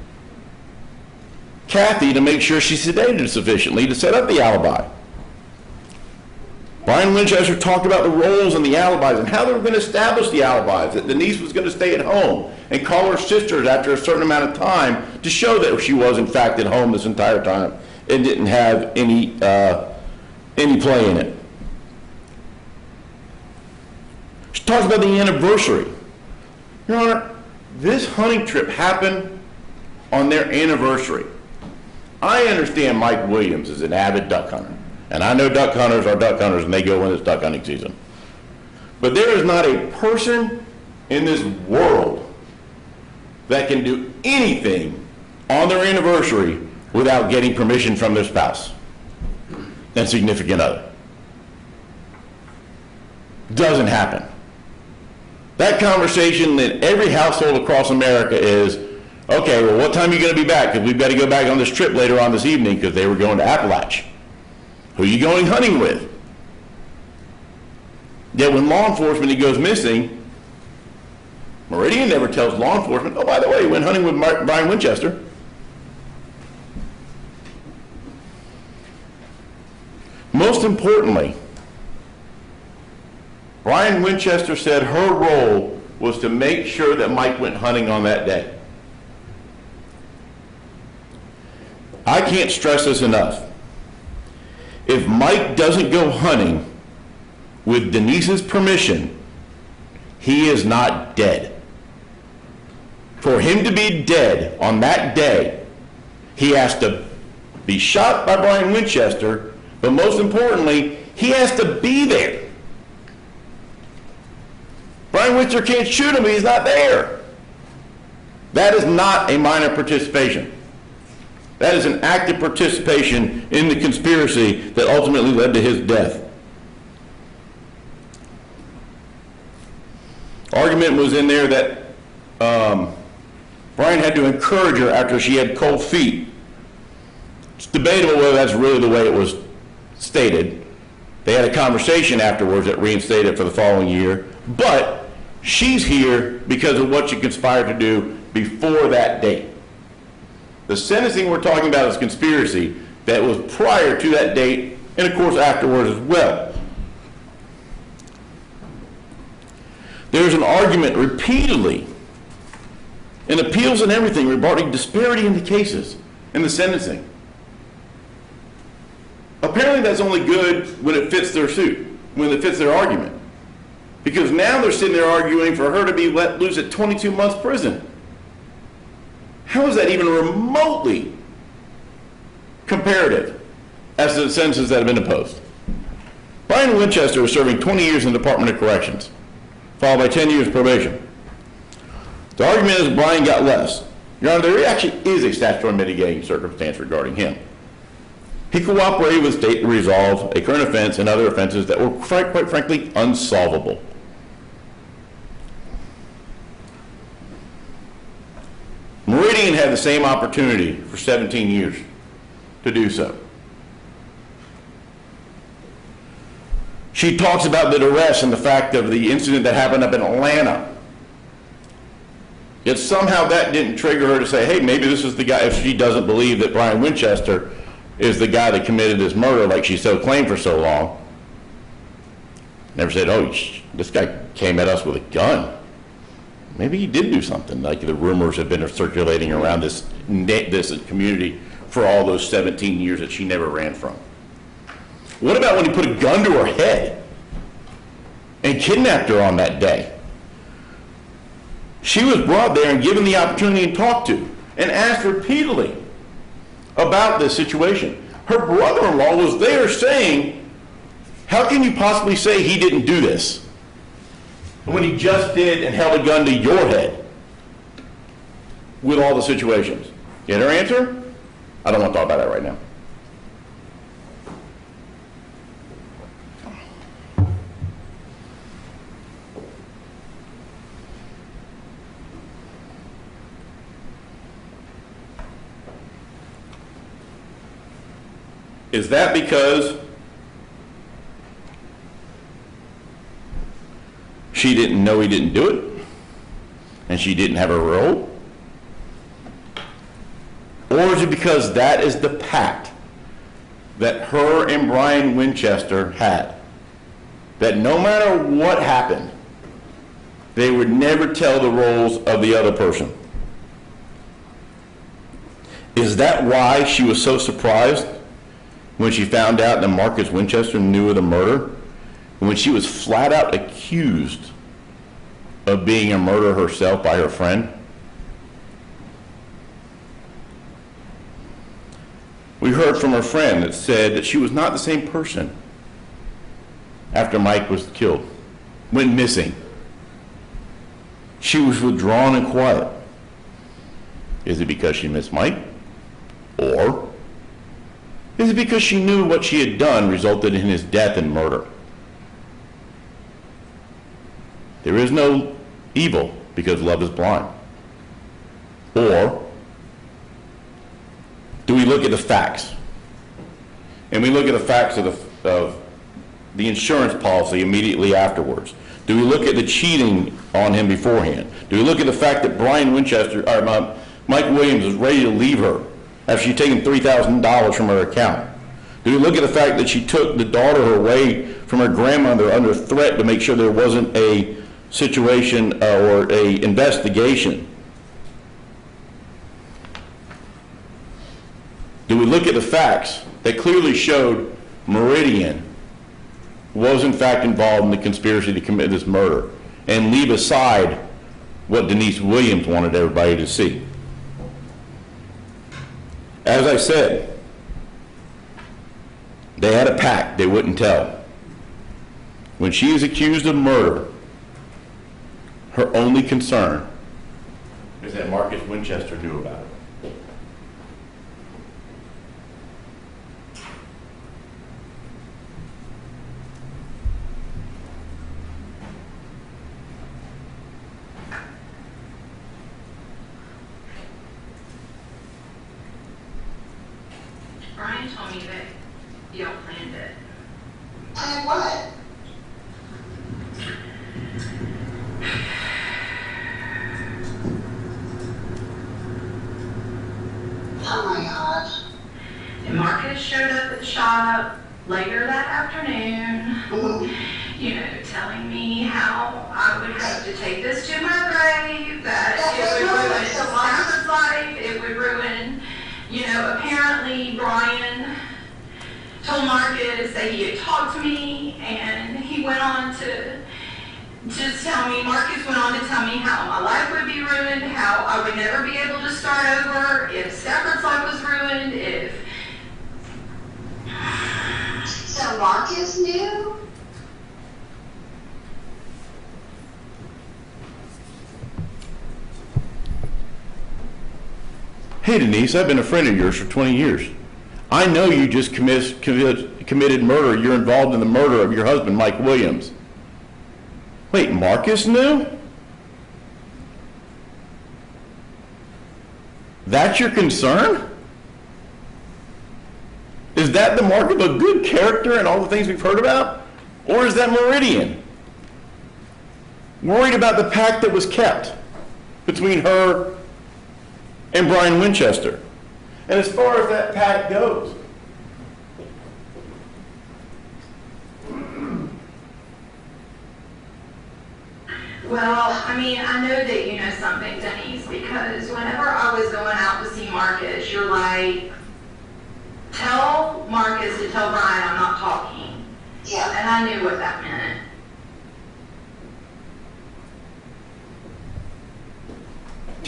Kathy to make sure she's sedated sufficiently to set up the alibi. Brian Winchester talked about the roles and the alibis and how they were going to establish the alibis, that Denise was going to stay at home and call her sisters after a certain amount of time to show that she was in fact at home this entire time and didn't have any play in it. She talks about the anniversary. Your Honor, this hunting trip happened on their anniversary. I understand Mike Williams is an avid duck hunter. And I know duck hunters are duck hunters and they go when it's duck hunting season. But there is not a person in this world that can do anything on their anniversary without getting permission from their spouse and significant other. Doesn't happen. That conversation in every household across America is, okay, well, what time are you going to be back? Because we've got to go back on this trip later on this evening because they were going to Appalachia. Who are you going hunting with? Yet when law enforcement goes missing, Meridian never tells law enforcement, oh, by the way, he went hunting with Brian Winchester. Most importantly, Brian Winchester said her role was to make sure that Mike went hunting on that day. I can't stress this enough. If Mike doesn't go hunting with Denise's permission, he is not dead. For him to be dead on that day, he has to be shot by Brian Winchester, but most importantly, he has to be there. Brian Winchester can't shoot him, he's not there. That is not a minor participation. That is an active participation in the conspiracy that ultimately led to his death. Argument was in there that Brian had to encourage her after she had cold feet. It's debatable whether that's really the way it was stated. They had a conversation afterwards that reinstated it for the following year, but She's here because of what she conspired to do before that date. The sentencing we're talking about is conspiracy that was prior to that date and, of course, afterwards as well. There's an argument repeatedly in appeals and everything regarding disparity in the cases and the sentencing. Apparently that's only good when it fits their suit, when it fits their argument. Because now they're sitting there arguing for her to be let loose at 22 months prison. How is that even remotely comparative as to the sentences that have been imposed? Brian Winchester was serving 20 years in the Department of Corrections, followed by 10 years probation. The argument is Brian got less. Your Honor, there actually is a statutory mitigating circumstance regarding him. He cooperated with state to resolve a current offense and other offenses that were quite frankly unsolvable. Meridian had the same opportunity for 17 years to do so. She talks about the duress and the fact of the incident that happened up in Atlanta. Yet somehow that didn't trigger her to say, hey, maybe this is the guy, if she doesn't believe that Brian Winchester is the guy that committed this murder like she so claimed for so long. Never said, oh, this guy came at us with a gun. Maybe he did do something, like the rumors have been circulating around this community for all those 17 years that she never ran from. What about when he put a gun to her head and kidnapped her on that day? She was brought there and given the opportunity to talk to and asked repeatedly about this situation. Her brother-in-law was there saying, how can you possibly say he didn't do this when he just did and held a gun to your head with all the situations? Get her answer? I don't want to talk about that right now. Is that because she didn't know he didn't do it and she didn't have a role? Or is it because that is the pact that her and Brian Winchester had? That no matter what happened, they would never tell the roles of the other person. Is that why she was so surprised when she found out that Marcus Winchester knew of the murder, and when she was flat out accused of being a murderer herself by her friend? We heard from her friend that said that she was not the same person after Mike was killed, went missing. She was withdrawn and quiet. Is it because she missed Mike? Or is it because she knew what she had done resulted in his death and murder? There is no evil because love is blind. Or do we look at the facts? And we look at the facts of the insurance policy immediately afterwards. Do we look at the cheating on him beforehand? Do we look at the fact that Brian Winchester, or Mike Williams was ready to leave her after she'd taken $3,000 from her account? Do we look at the fact that she took the daughter away from her grandmother under threat to make sure there wasn't a situation or a investigation? Do we look at the facts that clearly showed Meridian was in fact involved in the conspiracy to commit this murder, and leave aside what Denise Williams wanted everybody to see? As I said, they had a pact they wouldn't tell. When she is accused of murder, her only concern is that Marcus Winchester knew about it. Brian told me that y'all planned it. Planned what? showed up at the shop later that afternoon, you know, telling me how I would have to take this to my grave, that it would ruin Stafford's life, it would ruin, you know, apparently Brian told Marcus that he had talked to me, and he went on to just tell me, Marcus went on to tell me how my life would be ruined, how I would never be able to start over, if Stafford's life was ruined, if... So Marcus knew? Hey Denise, I've been a friend of yours for 20 years. I know you just committed murder. You're involved in the murder of your husband, Mike Williams. Wait, Marcus knew? That's your concern? Is that the mark of a good character and all the things we've heard about? Or is that Meridian? Worried about the pact that was kept between her and Brian Winchester. And as far as that pact goes, Well, I mean, I know that you know something, Denise, because whenever I was going out to see Marcus, you're like, tell Marcus to tell Brian I'm not talking. Yeah. And I knew what that meant.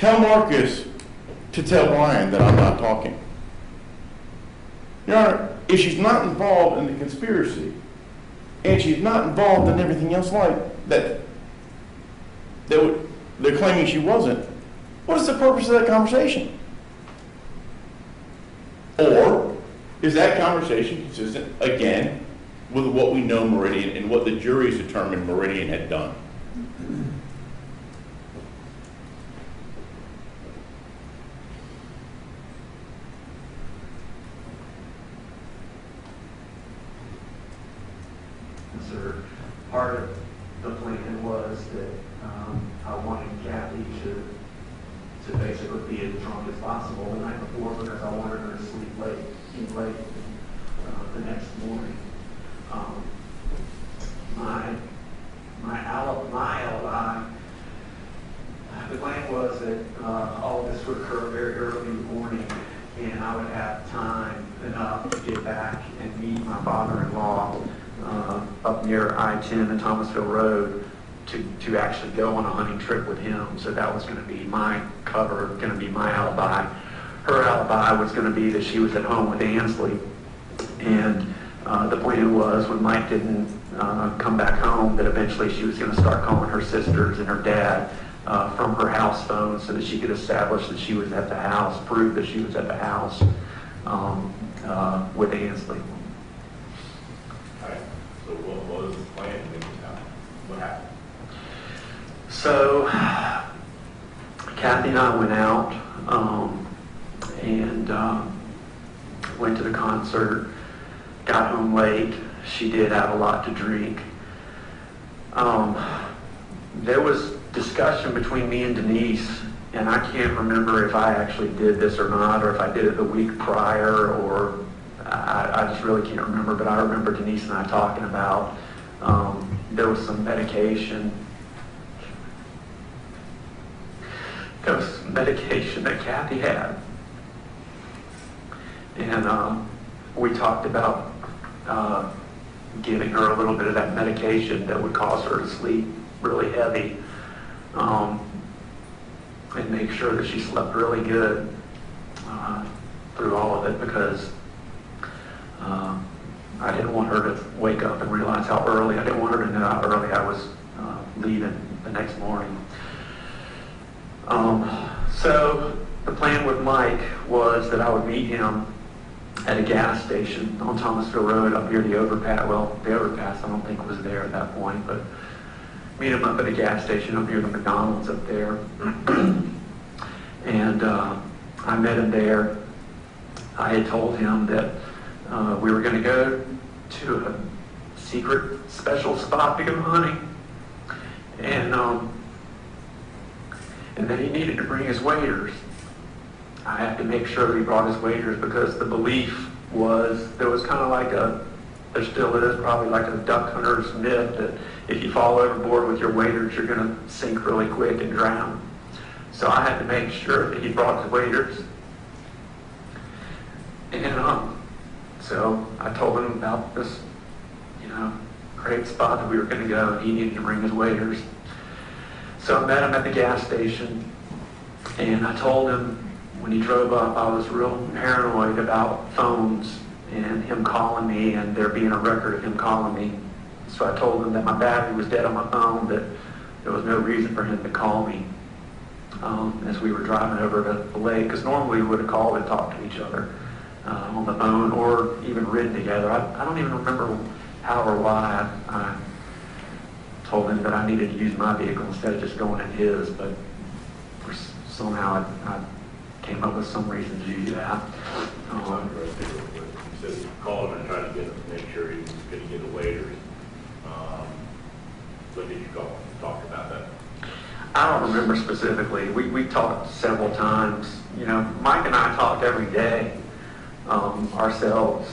tell Marcus to tell Brian that I'm not talking. Your Honor, if she's not involved in the conspiracy, and she's not involved in everything else like that, they're claiming she wasn't, what is the purpose of that conversation? Or is that conversation consistent, again, with what we know Meridian and what the jury's determined Meridian had done? Part of the plan was that I wanted Kathy to basically be as drunk as possible the night before because I wanted her to sleep late the next morning. My alibi, the plan was that all of this would occur very early in the morning, and I would have time enough to get back and meet my father-in-law up near I-10 and Thomasville Road to actually go on a hunting trip with him. So that was going to be my cover, going to be my alibi. Her alibi was going to be that she was at home with Ansley. And the plan was when Mike didn't come back home that eventually she was going to start calling her sisters and her dad from her house phone so that she could establish that she was at the house, prove that she was at the house with Ansley. So what was the plan? What happened? So Kathy and I went out and went to the concert, got home late. She did have a lot to drink. There was discussion between me and Denise, and I can't remember if I actually did this or not, or if I did it the week prior, or I just really can't remember, but I remember Denise and I talking about there was some medication. There was some medication that Kathy had. And we talked about giving her a little bit of that medication that would cause her to sleep really heavy and make sure that she slept really good through all of it because I didn't want her to wake up and realize how early, I didn't want her to know how early I was leaving the next morning. So the plan with Mike was that I would meet him at a gas station on Thomasville Road up near the overpass. Well, the overpass I don't think was there at that point, but meet him up at a gas station up near the McDonald's up there. And I met him there. I had told him that we were going to go to a secret special spot to go hunting. And that he needed to bring his waders. I have to make sure that he brought his waders because the belief there was kind of like there still is probably like a duck hunter's myth that if you fall overboard with your waders, you're going to sink really quick and drown. So I had to make sure that he brought the waders. And so I told him about this, great spot that we were going to go, and he needed to bring his waders. So I met him at the gas station, and I told him when he drove up, I was real paranoid about phones and him calling me and there being a record of him calling me. So I told him that my battery was dead on my phone, that there was no reason for him to call me as we were driving over to the lake, because normally we would have called and talked to each other on the phone or even ridden together. I don't even remember how or why I told him that I needed to use my vehicle instead of just going in his, but somehow I came up with some reason to do that. He says call him and try to make sure he was going to get the waiters. When did you call him? Talk about that? I don't remember specifically. We talked several times. Mike and I talked every day ourselves.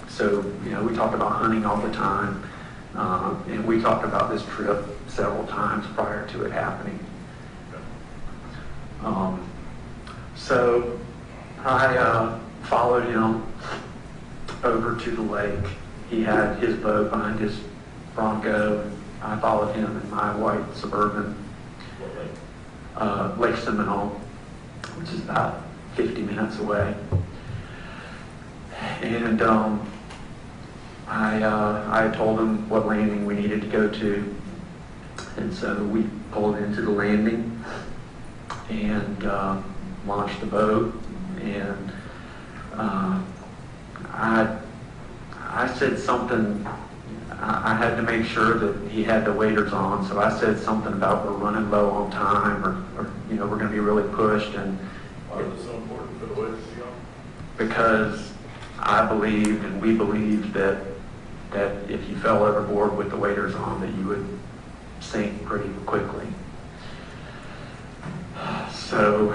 So we talked about hunting all the time. And we talked about this trip several times prior to it happening. So I followed him over to the lake. He had his boat behind his Bronco. I followed him in my white Suburban. Lake Seminole, which is about 50 minutes away. And I told him what landing we needed to go to. And so we pulled into the landing and launched the boat. And I said something, I had to make sure that he had the waders on, so I said something about we're running low on time, or we're going to be really pushed. And why was it so important for the waders to be on? Because I believed and we believed that if you fell overboard with the waders on, that you would sink pretty quickly. So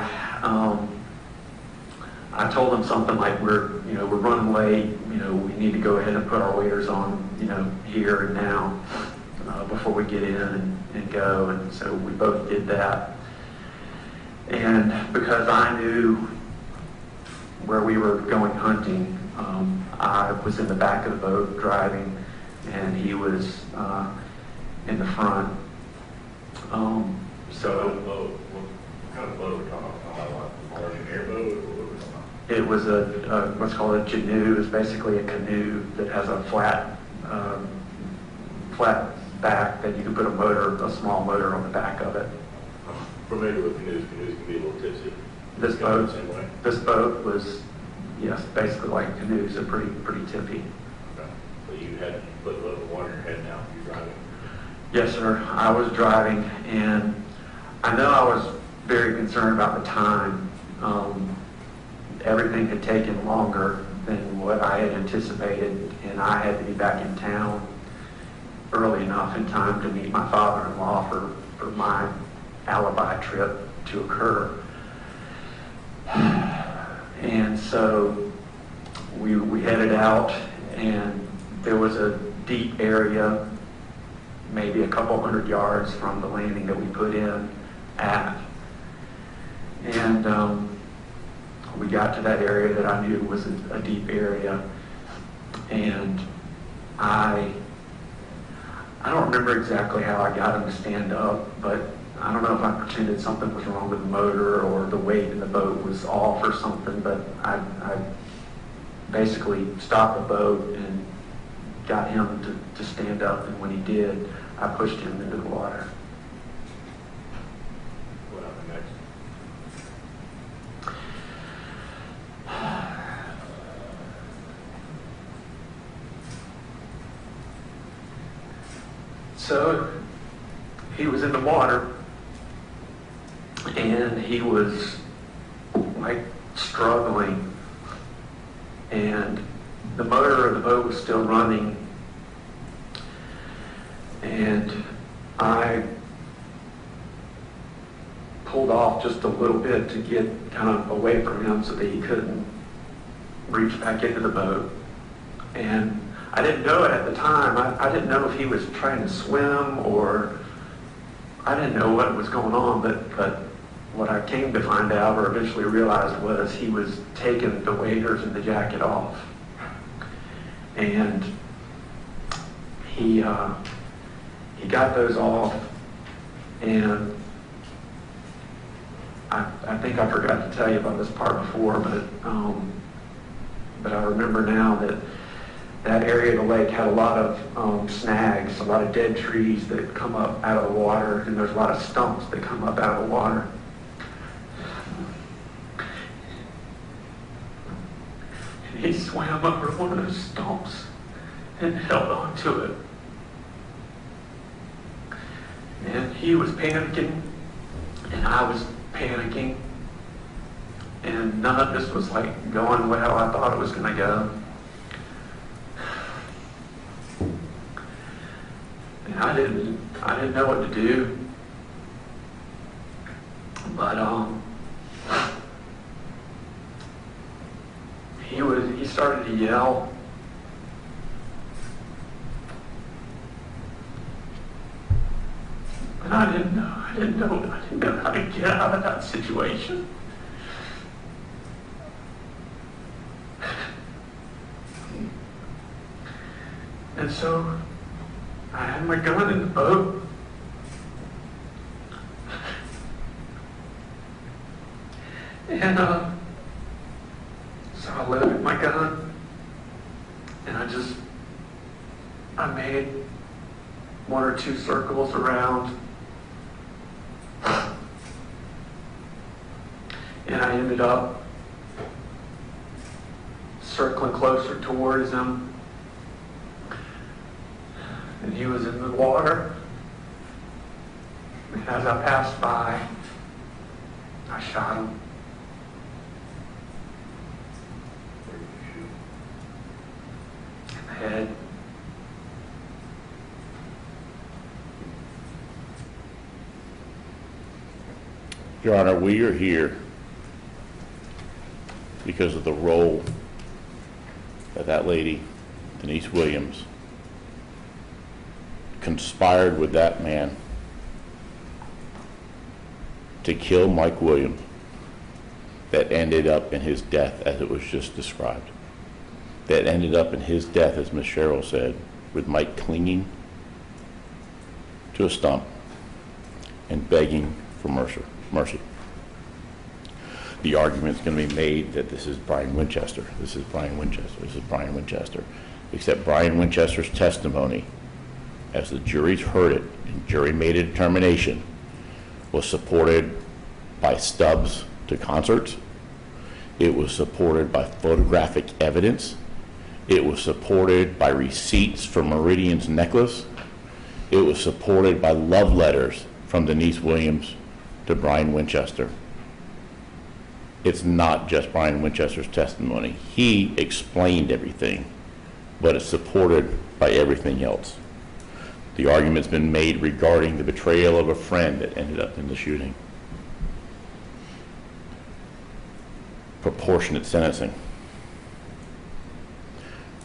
I told him something like we're running late. We need to go ahead and put our waders on, here and now before we get in and go. And so we both did that. And because I knew where we were going hunting, I was in the back of the boat driving, and he was in the front. What kind of boat are we talking about? Like an airboat, or what were we talking about? It was what's called a canoe. It's basically a canoe that has a flat back that you can put a small motor on the back of it. I'm familiar with canoes. Canoes can be a little tipsy. This boat was, yes, basically like a canoe, so pretty tippy. Okay. So you had put a little water in your head now. You're driving. Yes, sir. I was driving, and I know I was very concerned about the time. Everything had taken longer than what I had anticipated, and I had to be back in town early enough in time to meet my father-in-law for my alibi trip to occur. And so we headed out, and there was a deep area, maybe a couple hundred yards from the landing that we put in at. And we got to that area that I knew was a deep area, and I don't remember exactly how I got him to stand up, but I don't know if I pretended something was wrong with the motor or the weight in the boat was off or something, but I basically stopped the boat and got him to stand up, and when he did, I pushed him into the water. What happened next? So he was in the water, and he was like struggling, and the motor of the boat was still running, and I pulled off just a little bit to get kind of away from him so that he couldn't reach back into the boat. And I didn't know it at the time. I didn't know if he was trying to swim or I didn't know what was going on, but what I came to find out or eventually realized was he was taking the waders and the jacket off. And he got those off, and I think I forgot to tell you about this part before, but I remember now that that area of the lake had a lot of snags, a lot of dead trees that come up out of the water, and there's a lot of stumps that come up out of the water. And he swam over one of those stumps and held on to it. And he was panicking, and I was panicking, and none of this was like going well I thought it was going to go. And I didn't know what to do, but he started to yell. And I didn't know how to get out of that situation. And so I had my gun in the boat. And so I loaded my gun, and I made one or two circles around, and I ended up circling closer towards him, and he was in the water, and as I passed by, I shot him. In the head. Your Honor, we are here because of the role that lady, Denise Williams, conspired with that man to kill Mike Williams, that ended up in his death as it was just described. That ended up in his death, as Ms. Cheryl said, with Mike clinging to a stump and begging for mercy. The argument is going to be made that this is Brian Winchester. This is Brian Winchester. This is Brian Winchester. Except Brian Winchester's testimony, as the juries heard it, and jury made a determination, was supported by stubs to concerts. It was supported by photographic evidence. It was supported by receipts for Meridian's necklace. It was supported by love letters from Denise Williams to Brian Winchester. It's not just Brian Winchester's testimony. He explained everything, but it's supported by everything else. The argument's been made regarding the betrayal of a friend that ended up in the shooting. Proportionate sentencing.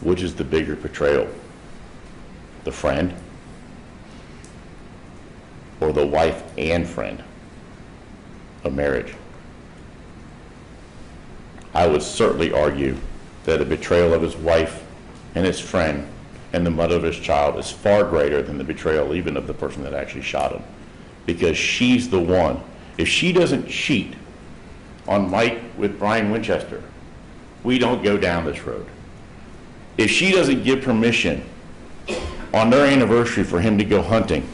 Which is the bigger betrayal? The friend or the wife and friend of marriage? I would certainly argue that a betrayal of his wife and his friend and the mother of his child is far greater than the betrayal even of the person that actually shot him. Because she's the one. If she doesn't cheat on Mike with Brian Winchester, we don't go down this road. If she doesn't give permission on their anniversary for him to go hunting,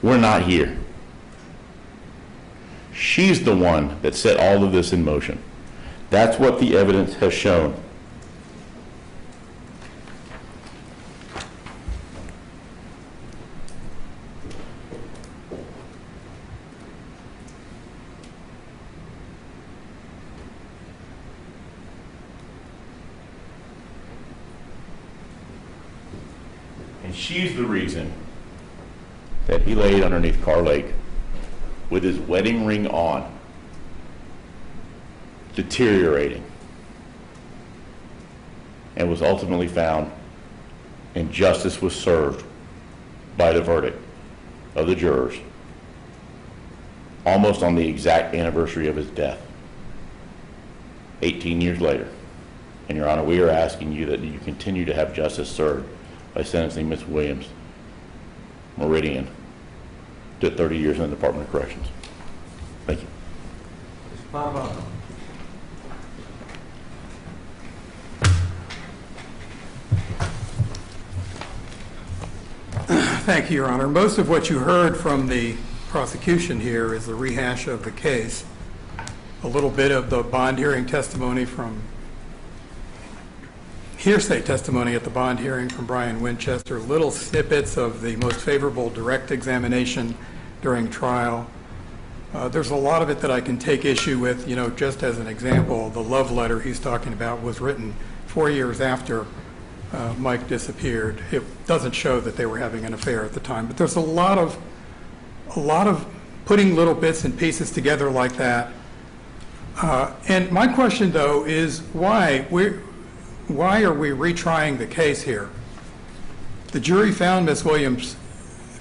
we're not here. She's the one that set all of this in motion. That's what the evidence has shown. And she's the reason that he laid underneath Car Lake with his wedding ring on, deteriorating, and was ultimately found, and justice was served by the verdict of the jurors almost on the exact anniversary of his death, 18 years later. And Your Honor, we are asking you that you continue to have justice served by sentencing Ms. Williams Meridian to 30 years in the Department of Corrections. Thank you. Thank you, Your Honor. Most of what you heard from the prosecution here is a rehash of the case. A little bit of the bond hearing testimony from hearsay testimony at the bond hearing from Brian Winchester, little snippets of the most favorable direct examination during trial. There's a lot of it that I can take issue with. You know, just as an example, the love letter he's talking about was written 4 years after Mike disappeared. It doesn't show that they were having an affair at the time, but there's a lot of putting little bits and pieces together like that. And my question, though, is why are we retrying the case here? The jury found Ms. Williams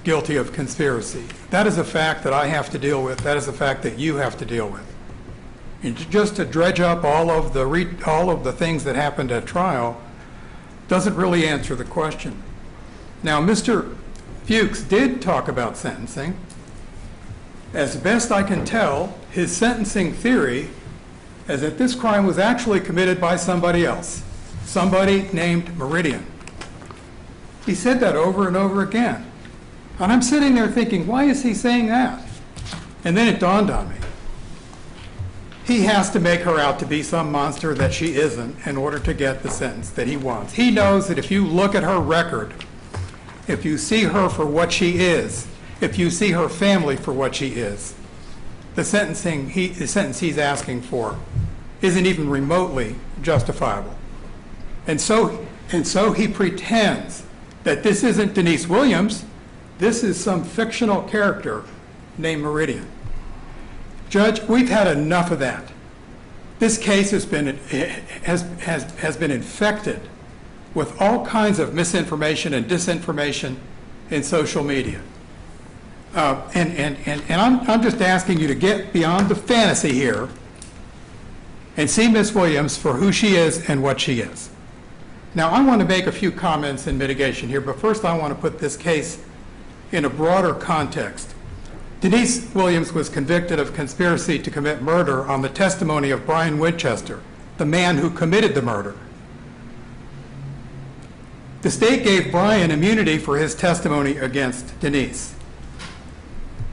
guilty of conspiracy. That is a fact that I have to deal with. That is a fact that you have to deal with. And just to dredge up all of the things that happened at trial doesn't really answer the question. Now, Mr. Fuchs did talk about sentencing. As best I can tell, his sentencing theory is that this crime was actually committed by somebody else, somebody named Meridian. He said that over and over again. And I'm sitting there thinking, why is he saying that? And then it dawned on me. He has to make her out to be some monster that she isn't in order to get the sentence that he wants. He knows that if you look at her record, if you see her for what she is, if you see her family for what she is, the sentence he's asking for isn't even remotely justifiable. And so he pretends that this isn't Denise Williams, this is some fictional character named Meridian. Judge, we've had enough of that. This case has been infected with all kinds of misinformation and disinformation in social media. And I'm just asking you to get beyond the fantasy here and see Ms. Williams for who she is and what she is. Now, I want to make a few comments in mitigation here, but first I want to put this case in a broader context. Denise Williams was convicted of conspiracy to commit murder on the testimony of Brian Winchester, the man who committed the murder. The state gave Brian immunity for his testimony against Denise.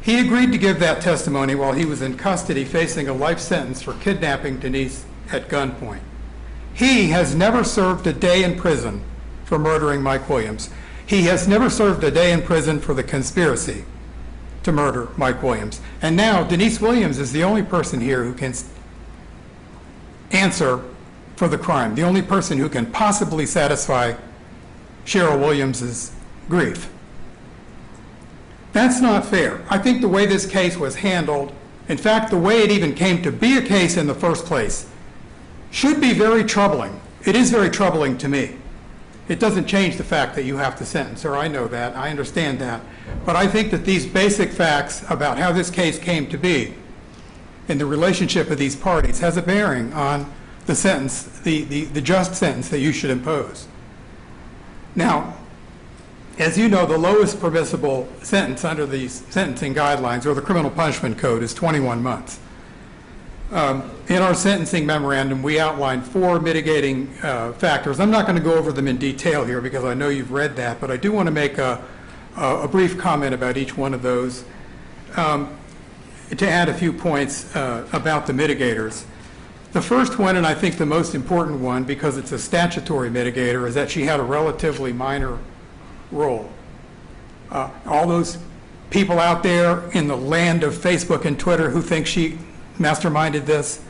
He agreed to give that testimony while he was in custody facing a life sentence for kidnapping Denise at gunpoint. He has never served a day in prison for murdering Mike Williams. He has never served a day in prison for the conspiracy to murder Mike Williams. And now Denise Williams is the only person here who can answer for the crime, the only person who can possibly satisfy Cheryl Williams's grief. That's not fair. I think the way this case was handled, in fact, the way it even came to be a case in the first place, should be very troubling. It is very troubling to me. It doesn't change the fact that you have to sentence her. I know that. I understand that. But I think that these basic facts about how this case came to be and the relationship of these parties has a bearing on the sentence, the just sentence that you should impose. Now, as you know, the lowest permissible sentence under these sentencing guidelines or the criminal punishment code is 21 months. In our sentencing memorandum, we outlined 4 mitigating factors. I'm not going to go over them in detail here because I know you've read that, but I do want to make a brief comment about each one of those to add a few points about the mitigators. The first one, and I think the most important one because it's a statutory mitigator, is that she had a relatively minor role. All those people out there in the land of Facebook and Twitter who think she masterminded this,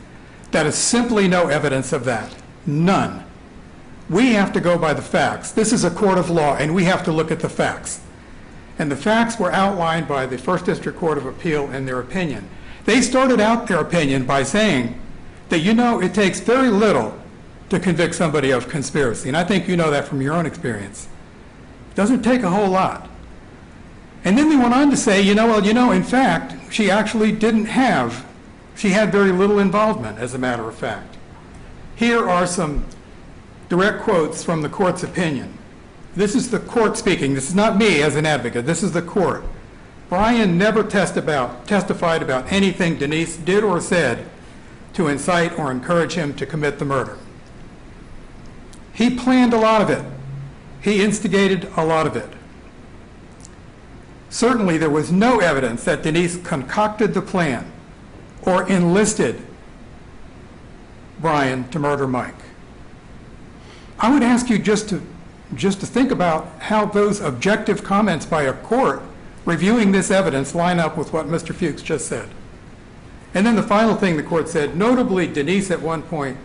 that is simply no evidence of that. None. We have to go by the facts. This is a court of law, and we have to look at the facts. And the facts were outlined by the First District Court of Appeal in their opinion. They started out their opinion by saying that, you know, it takes very little to convict somebody of conspiracy. And I think you know that from your own experience. It doesn't take a whole lot. And then they went on to say, in fact, she actually she had very little involvement, as a matter of fact. Here are some direct quotes from the court's opinion. This is the court speaking. This is not me as an advocate. This is the court. Brian never testified about anything Denise did or said to incite or encourage him to commit the murder. He planned a lot of it. He instigated a lot of it. Certainly, there was no evidence that Denise concocted the plan or enlisted Brian to murder Mike. I would ask you just to think about how those objective comments by a court reviewing this evidence line up with what Mr. Fuchs just said. And then the final thing the court said, notably Denise at one point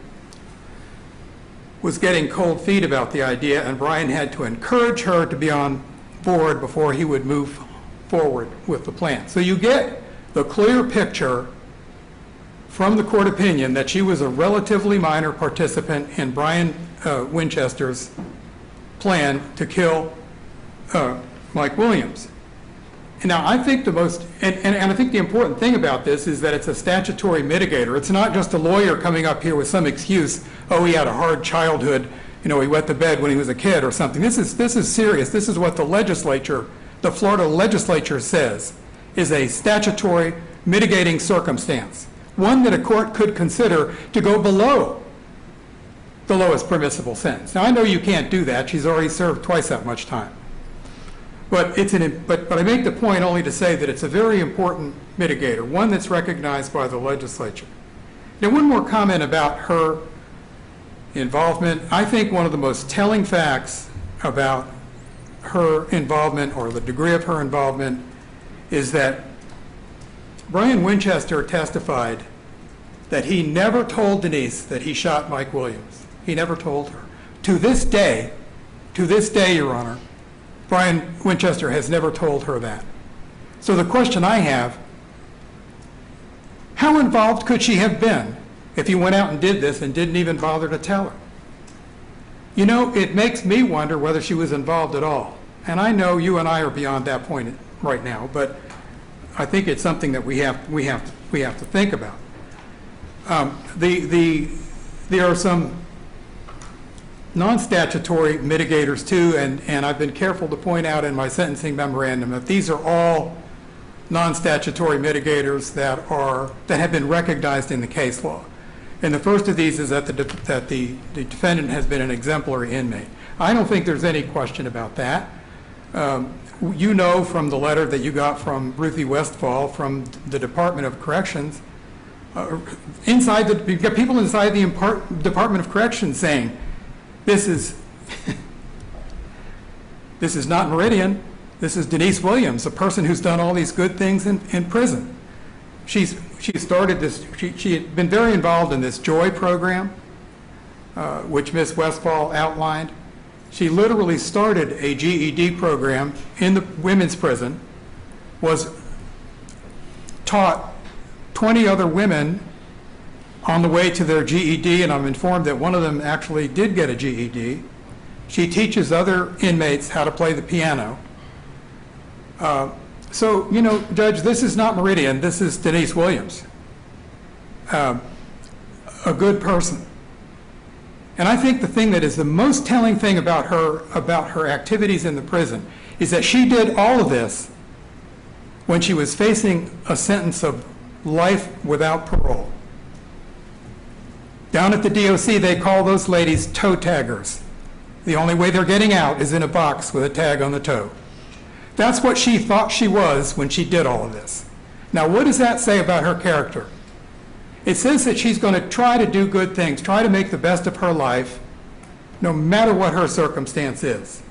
was getting cold feet about the idea, and Brian had to encourage her to be on board before he would move forward with the plan. So you get the clear picture from the court opinion that she was a relatively minor participant in Brian Winchester's plan to kill Mike Williams. Now, I think and I think the important thing about this is that it's a statutory mitigator. It's not just a lawyer coming up here with some excuse, oh, he had a hard childhood, he wet the bed when he was a kid or something. This is serious. This is what the Florida legislature says is a statutory mitigating circumstance, one that a court could consider to go below the lowest permissible sentence. Now, I know you can't do that. She's already served twice that much time. But I make the point only to say that it's a very important mitigator, one that's recognized by the legislature. Now, one more comment about her involvement. I think one of the most telling facts about her involvement, or the degree of her involvement, is that Brian Winchester testified that he never told Denise that he shot Mike Williams. He never told her. To this day, Your Honor, Brian Winchester has never told her that. So the question I have, how involved could she have been if he went out and did this and didn't even bother to tell her? It makes me wonder whether she was involved at all. And I know you and I are beyond that point right now, but I think it's something that we have to think about. There are some non-statutory mitigators too, and I've been careful to point out in my sentencing memorandum that these are all non-statutory mitigators that have been recognized in the case law. And the first of these is that the defendant has been an exemplary inmate. I don't think there's any question about that. You know from the letter that you got from Ruthie Westfall from the Department of Corrections, you've got people inside the Department of Corrections saying, this is not Meridian. This is Denise Williams, a person who's done all these good things in prison. She started this. She had been very involved in this JOY program, which Ms. Westfall outlined. She literally started a GED program in the women's prison, was taught 20 other women on the way to their GED, and I'm informed that one of them actually did get a GED. She teaches other inmates how to play the piano. So, Judge, this is not Meridian. This is Denise Williams, a good person. And I think the thing that is the most telling thing about her activities in the prison is that she did all of this when she was facing a sentence of life without parole. Down at the DOC, they call those ladies toe taggers. The only way they're getting out is in a box with a tag on the toe. That's what she thought she was when she did all of this. Now, what does that say about her character? It says that she's going to try to do good things, try to make the best of her life, no matter what her circumstance is.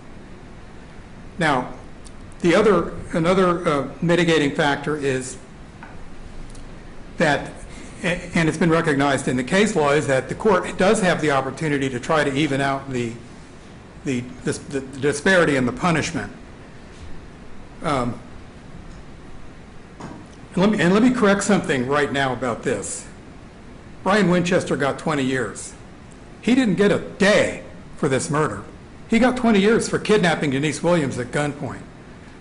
Now, another mitigating factor is that, and it's been recognized in the case law, is that the court does have the opportunity to try to even out the disparity in the punishment. And let me correct something right now about this. Brian Winchester got 20 years. He didn't get a day for this murder. He got 20 years for kidnapping Denise Williams at gunpoint.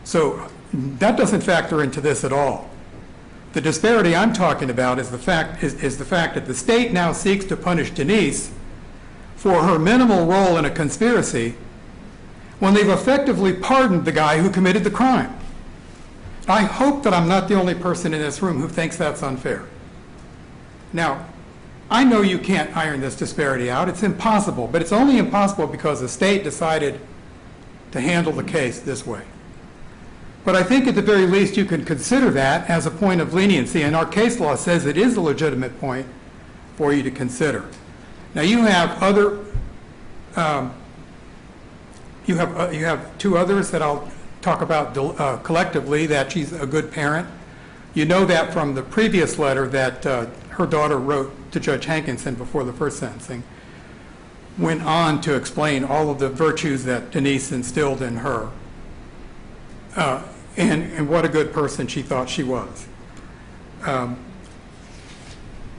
So that doesn't factor into this at all. The disparity I'm talking about is the fact that the state now seeks to punish Denise for her minimal role in a conspiracy when they've effectively pardoned the guy who committed the crime. I hope that I'm not the only person in this room who thinks that's unfair. Now, I know you can't iron this disparity out. It's impossible, but it's only impossible because the state decided to handle the case this way. But I think at the very least you can consider that as a point of leniency, and our case law says it is a legitimate point for you to consider. Now you have other, you have two others that I'll talk about collectively, that she's a good parent. You know that from the previous letter that her daughter wrote to Judge Hankinson before the first sentencing, went on to explain all of the virtues that Denise instilled in her, and what a good person she thought she was. And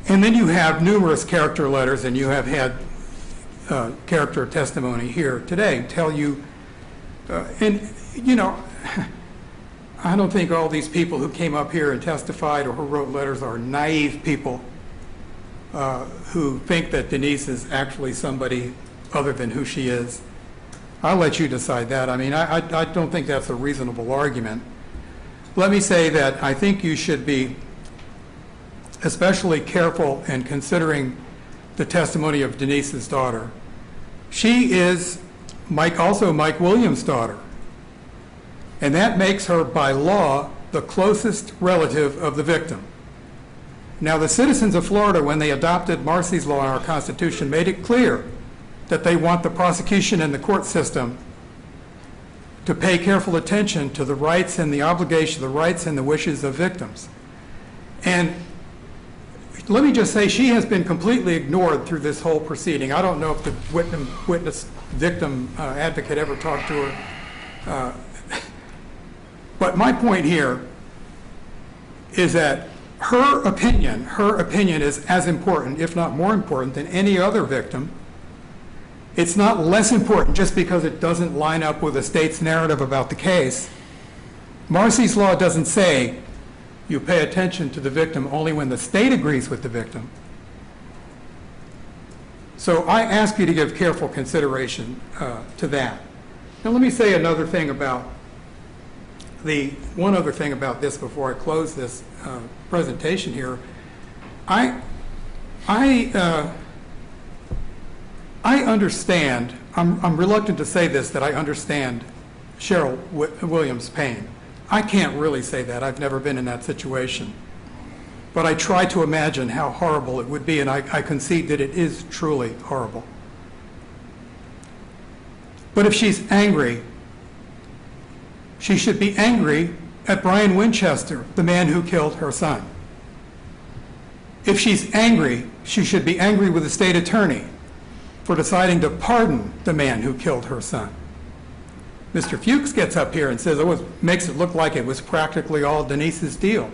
then you have numerous character letters, and you have had character testimony here today tell you, and you know, I don't think all these people who came up here and testified or who wrote letters are naive people who think that Denise is actually somebody other than who she is. I'll let you decide that. I mean, I don't think that's a reasonable argument. Let me say that I think you should be especially careful in considering the testimony of Denise's daughter. She is also Mike Williams' daughter, and that makes her, by law, the closest relative of the victim. Now, the citizens of Florida, when they adopted Marcy's law in our Constitution, made it clear that they want the prosecution and the court system to pay careful attention to the rights and the obligation, the rights and the wishes of victims. And let me just say, she has been completely ignored through this whole proceeding. I don't know if the victim advocate ever talked to her. But my point here is that her opinion is as important, if not more important, than any other victim. It's not less important just because it doesn't line up with the state's narrative about the case. Marcy's law doesn't say you pay attention to the victim only when the state agrees with the victim. So I ask you to give careful consideration to that. Now let me say another thing about one other thing about this before I close this presentation here. I understand, I'm reluctant to say this, that I understand Cheryl Williams' pain. I can't really say that. I've never been in that situation. But I try to imagine how horrible it would be, and I concede that it is truly horrible. But if she's angry, she should be angry at Brian Winchester, the man who killed her son. If she's angry, she should be angry with the state attorney for deciding to pardon the man who killed her son. Mr. Fuchs gets up here and says, oh, makes it look like it was practically all Denise's deal.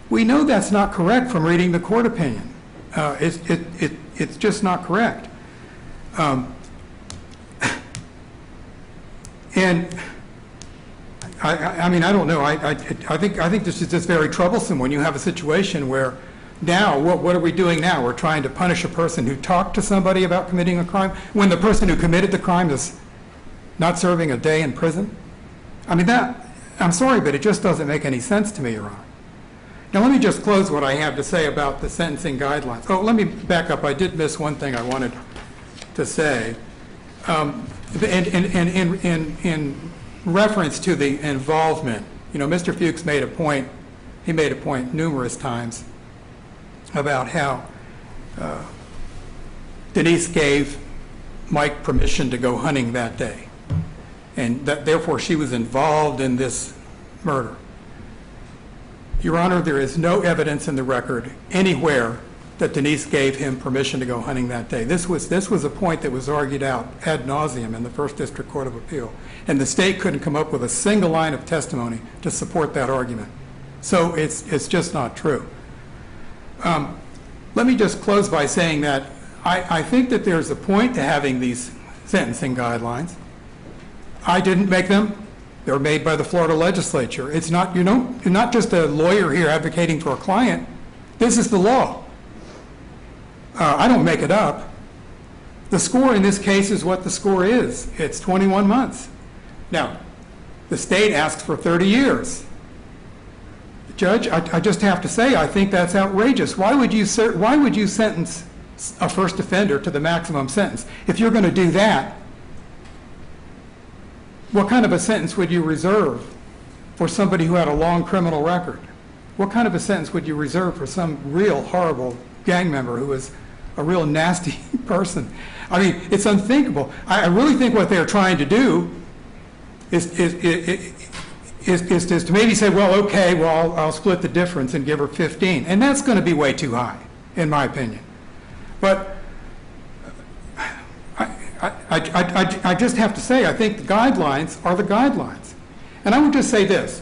We know that's not correct from reading the court opinion. It's just not correct. And I mean, I don't know. I think this is just very troublesome when you have a situation where now, what are we doing now? We're trying to punish a person who talked to somebody about committing a crime when the person who committed the crime is not serving a day in prison? I mean, I'm sorry, but it just doesn't make any sense to me, Your Honor. Now, let me just close what I have to say about the sentencing guidelines. Oh, let me back up. I did miss one thing I wanted to say. In reference to the involvement, you know, Mr. Fuchs made a point, he made a point numerous times about how Denise gave Mike permission to go hunting that day, and that therefore she was involved in this murder. Your Honor, there is no evidence in the record anywhere that Denise gave him permission to go hunting that day. This was a point that was argued out ad nauseum in the First District Court of Appeal, and the state couldn't come up with a single line of testimony to support that argument. So it's just not true. Let me just close by saying that I think that there's a point to having these sentencing guidelines. I didn't make them. They were made by the Florida legislature. It's not, you're not just a lawyer here advocating for a client. This is the law. I don't make it up. The score in this case is what the score is. It's 21 months. Now, the state asks for 30 years. Judge, I just have to say, I think that's outrageous. Why would you sentence a first offender to the maximum sentence? If you're going to do that, what kind of a sentence would you reserve for somebody who had a long criminal record? What kind of a sentence would you reserve for some real horrible gang member who was a real nasty person? I mean, it's unthinkable. I really think what they're trying to do is to maybe say, well, okay, well, I'll split the difference and give her 15. And that's going to be way too high, in my opinion. But I just have to say, I think the guidelines are the guidelines. And I would just say this.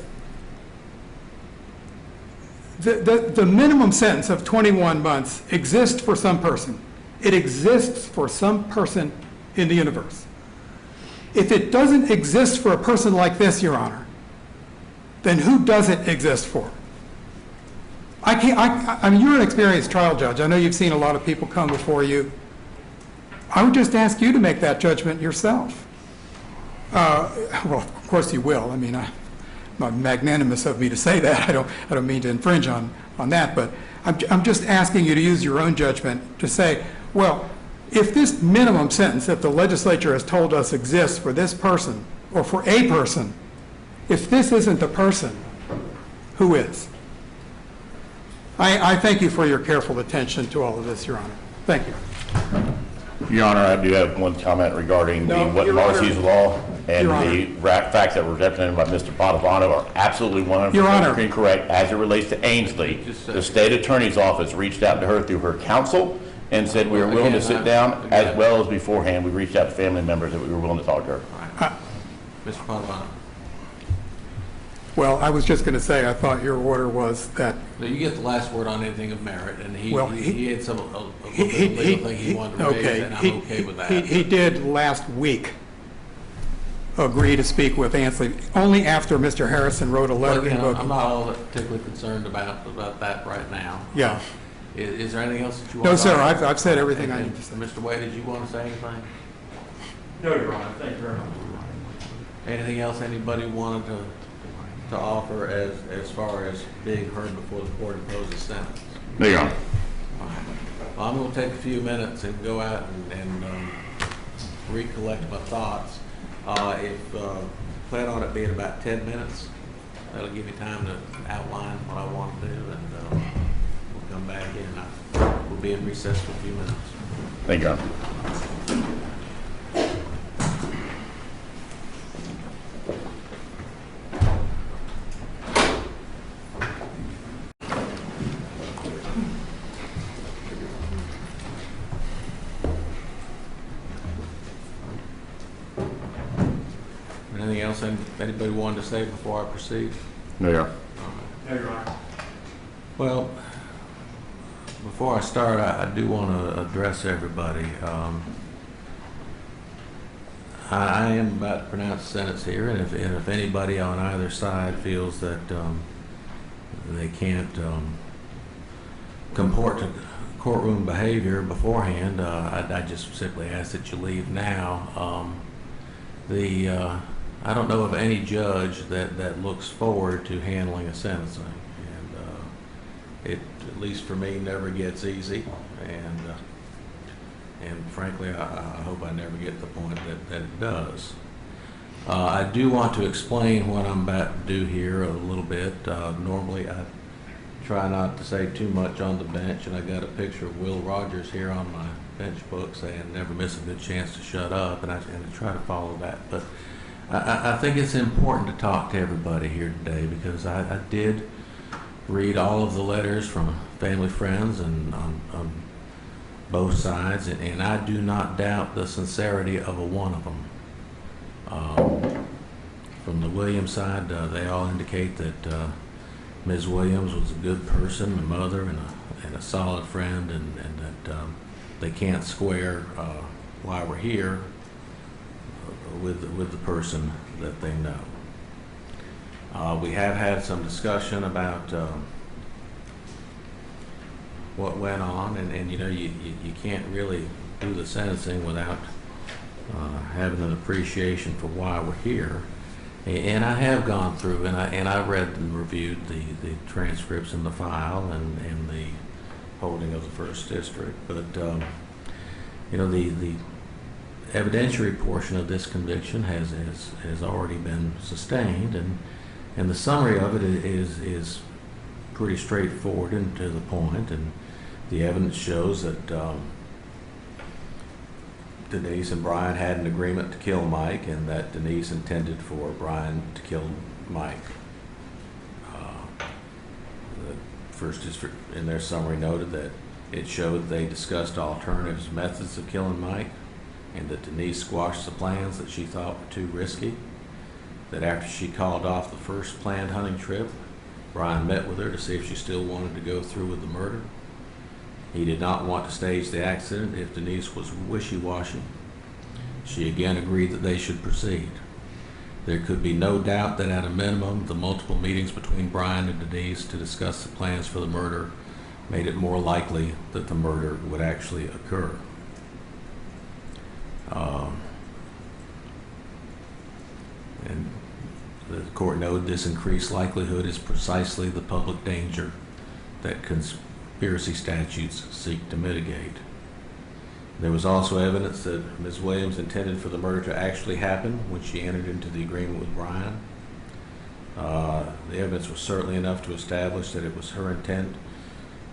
The minimum sentence of 21 months exists for some person. It exists for some person in the universe. If it doesn't exist for a person like this, Your Honor, then who does it exist for? I mean, you're an experienced trial judge. I know you've seen a lot of people come before you. I would just ask you to make that judgment yourself. Well, of course you will. I mean, not magnanimous of me to say that. I don't mean to infringe on that, but I'm just asking you to use your own judgment to say, well, if this minimum sentence that the legislature has told us exists for this person or for a person, if this isn't the person, who is? I thank you for your careful attention to all of this, Your Honor. Thank you. Your Honor, I do have one comment regarding what Marcy's law and the facts that were represented by Mr. Padovano are absolutely 100% incorrect as it relates to Ainsley. The state attorney's office reached out to her through her counsel and said we were willing to sit down, as well as beforehand we reached out to family members that we were willing to talk to her. Mr. Padovano. Well, I was just going to say, I thought your order was that... No, you get the last word on anything of merit, and he had a little bit of legal thing he wanted to raise, and I'm okay with that. He did last week agree to speak with Ainsley, only after Mr. Harrison wrote a letter invoking... I'm not all that particularly concerned about that right now. Yeah. Is there anything else that you want to say? say? No, sir, I've said everything I need to say. Mr. Wade, did you want to say anything? No, Your Honor. Thank you very much. Anything else anybody wanted to offer as far as being heard before the court imposes sentence? No, Your Honor. Well, I'm going to take a few minutes and go out and recollect my thoughts. Plan on it being about 10 minutes. That'll give me time to outline what I want to do, and we'll come back in. We'll be in recess for a few minutes. Thank you, Your Honor. Anything else anybody wanted to say before I proceed? No, Your Honor. No, Your Honor. Well, before I start, I do want to address everybody. I am about to pronounce sentence here, and if anybody on either side feels that they can't comport to courtroom behavior beforehand, I just simply ask that you leave now. I don't know of any judge that looks forward to handling a sentencing, and it, at least for me, never gets easy, and frankly, I hope I never get to the point that it does. I do want to explain what I'm about to do here a little bit. Normally, I try not to say too much on the bench, and I got a picture of Will Rogers here on my bench book saying never miss a good chance to shut up, and I try to follow that. But I think it's important to talk to everybody here today, because I did read all of the letters from family, friends, and on both sides, and I do not doubt the sincerity of a one of them. From the Williams side, they all indicate that Ms. Williams was a good person, a mother, and a solid friend, and that they can't square why we're here with the person that they know. We have had some discussion about what went on, and you know, you can't really do the sentencing without having an appreciation for why we're here. And I have gone through and I read and reviewed the transcripts in the file and the holding of the first district, but you know, the evidentiary portion of this conviction has already been sustained, and the summary of it is pretty straightforward and to the point, and the evidence shows that Denise and Brian had an agreement to kill Mike, and that Denise intended for Brian to kill Mike. The first district in their summary noted that it showed they discussed alternative methods of killing Mike, and that Denise squashed the plans that she thought were too risky. That after she called off the first planned hunting trip, Brian met with her to see if she still wanted to go through with the murder. He did not want to stage the accident if Denise was wishy-washy. She again agreed that they should proceed. There could be no doubt that at a minimum, the multiple meetings between Brian and Denise to discuss the plans for the murder made it more likely that the murder would actually occur. And the court noted this increased likelihood is precisely the public danger that conspiracy statutes seek to mitigate. There was also evidence that Ms. Williams intended for the murder to actually happen when she entered into the agreement with Brian. The evidence was certainly enough to establish that it was her intent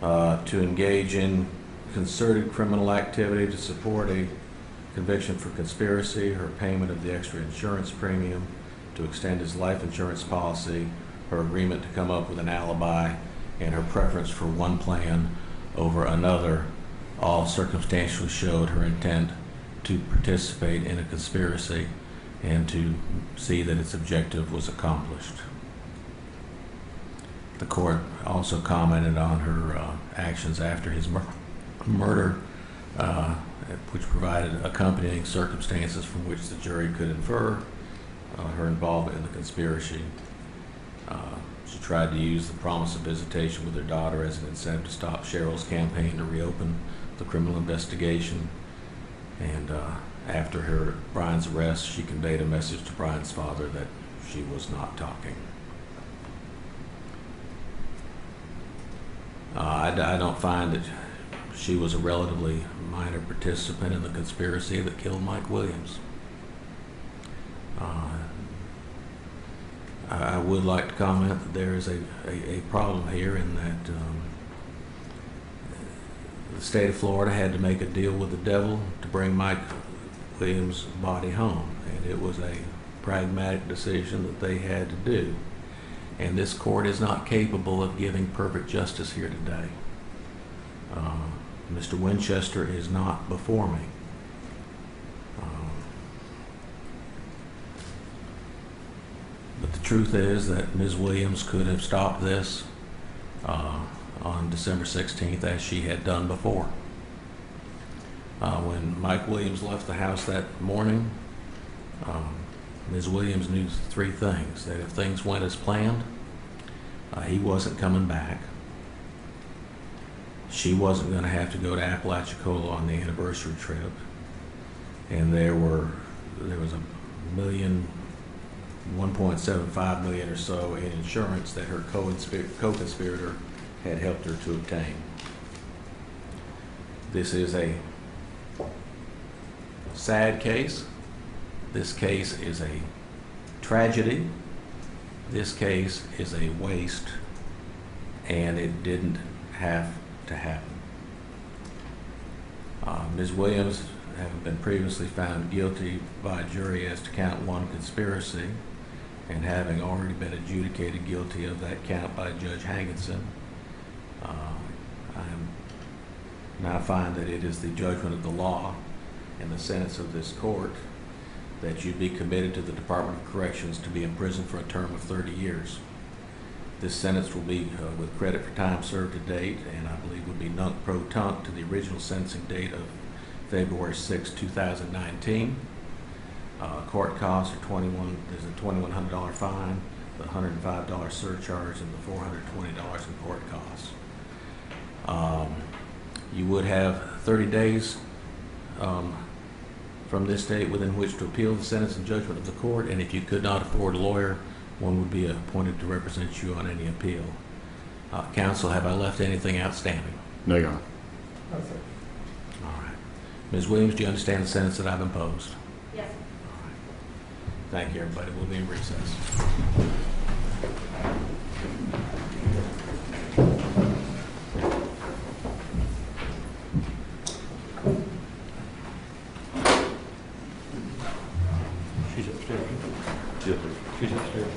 to engage in concerted criminal activity to support a conviction for conspiracy, her payment of the extra insurance premium to extend his life insurance policy, her agreement to come up with an alibi, and her preference for one plan over another all circumstantially showed her intent to participate in a conspiracy and to see that its objective was accomplished. The court also commented on her actions after his murder, which provided accompanying circumstances from which the jury could infer her involvement in the conspiracy. She tried to use the promise of visitation with her daughter as an incentive to stop Cheryl's campaign to reopen the criminal investigation. And after Brian's arrest, she conveyed a message to Brian's father that she was not talking. I don't find that she was a relatively minor participant in the conspiracy that killed Mike Williams. I would like to comment that there is a problem here in that the state of Florida had to make a deal with the devil to bring Mike Williams' body home, and it was a pragmatic decision that they had to do. And this court is not capable of giving perfect justice here today. Mr. Winchester is not before me. But the truth is that Ms. Williams could have stopped this on December 16th as she had done before. When Mike Williams left the house that morning, Ms. Williams knew three things: that if things went as planned, he wasn't coming back. She wasn't going to have to go to Apalachicola on the anniversary trip, and there was $1.75 million or so in insurance that her co-conspirator had helped her to obtain. This is a sad case. This case is a tragedy. This case is a waste, and it didn't have to happen. Ms. Williams, having been previously found guilty by a jury as to count one conspiracy, and having already been adjudicated guilty of that count by Judge Hankinson, I now find that it is the judgment of the law and the sentence of this court that you be committed to the Department of Corrections to be imprisoned for a term of 30 years. This sentence will be with credit for time served to date, and I believe would be nunc pro tunc to the original sentencing date of February 6, 2019. Court costs are there's a $2,100 fine, the $105 surcharge, and the $420 in court costs. You would have 30 days from this date within which to appeal the sentence and judgment of the court, and if you could not afford a lawyer, one would be appointed to represent you on any appeal. Counsel, have I left anything outstanding? No, Your Honor. No, sir. All right. Ms. Williams, do you understand the sentence that I've imposed? Yes. All right. Thank you, everybody. We'll be in recess. She's upstairs. Yes, sir. She's upstairs.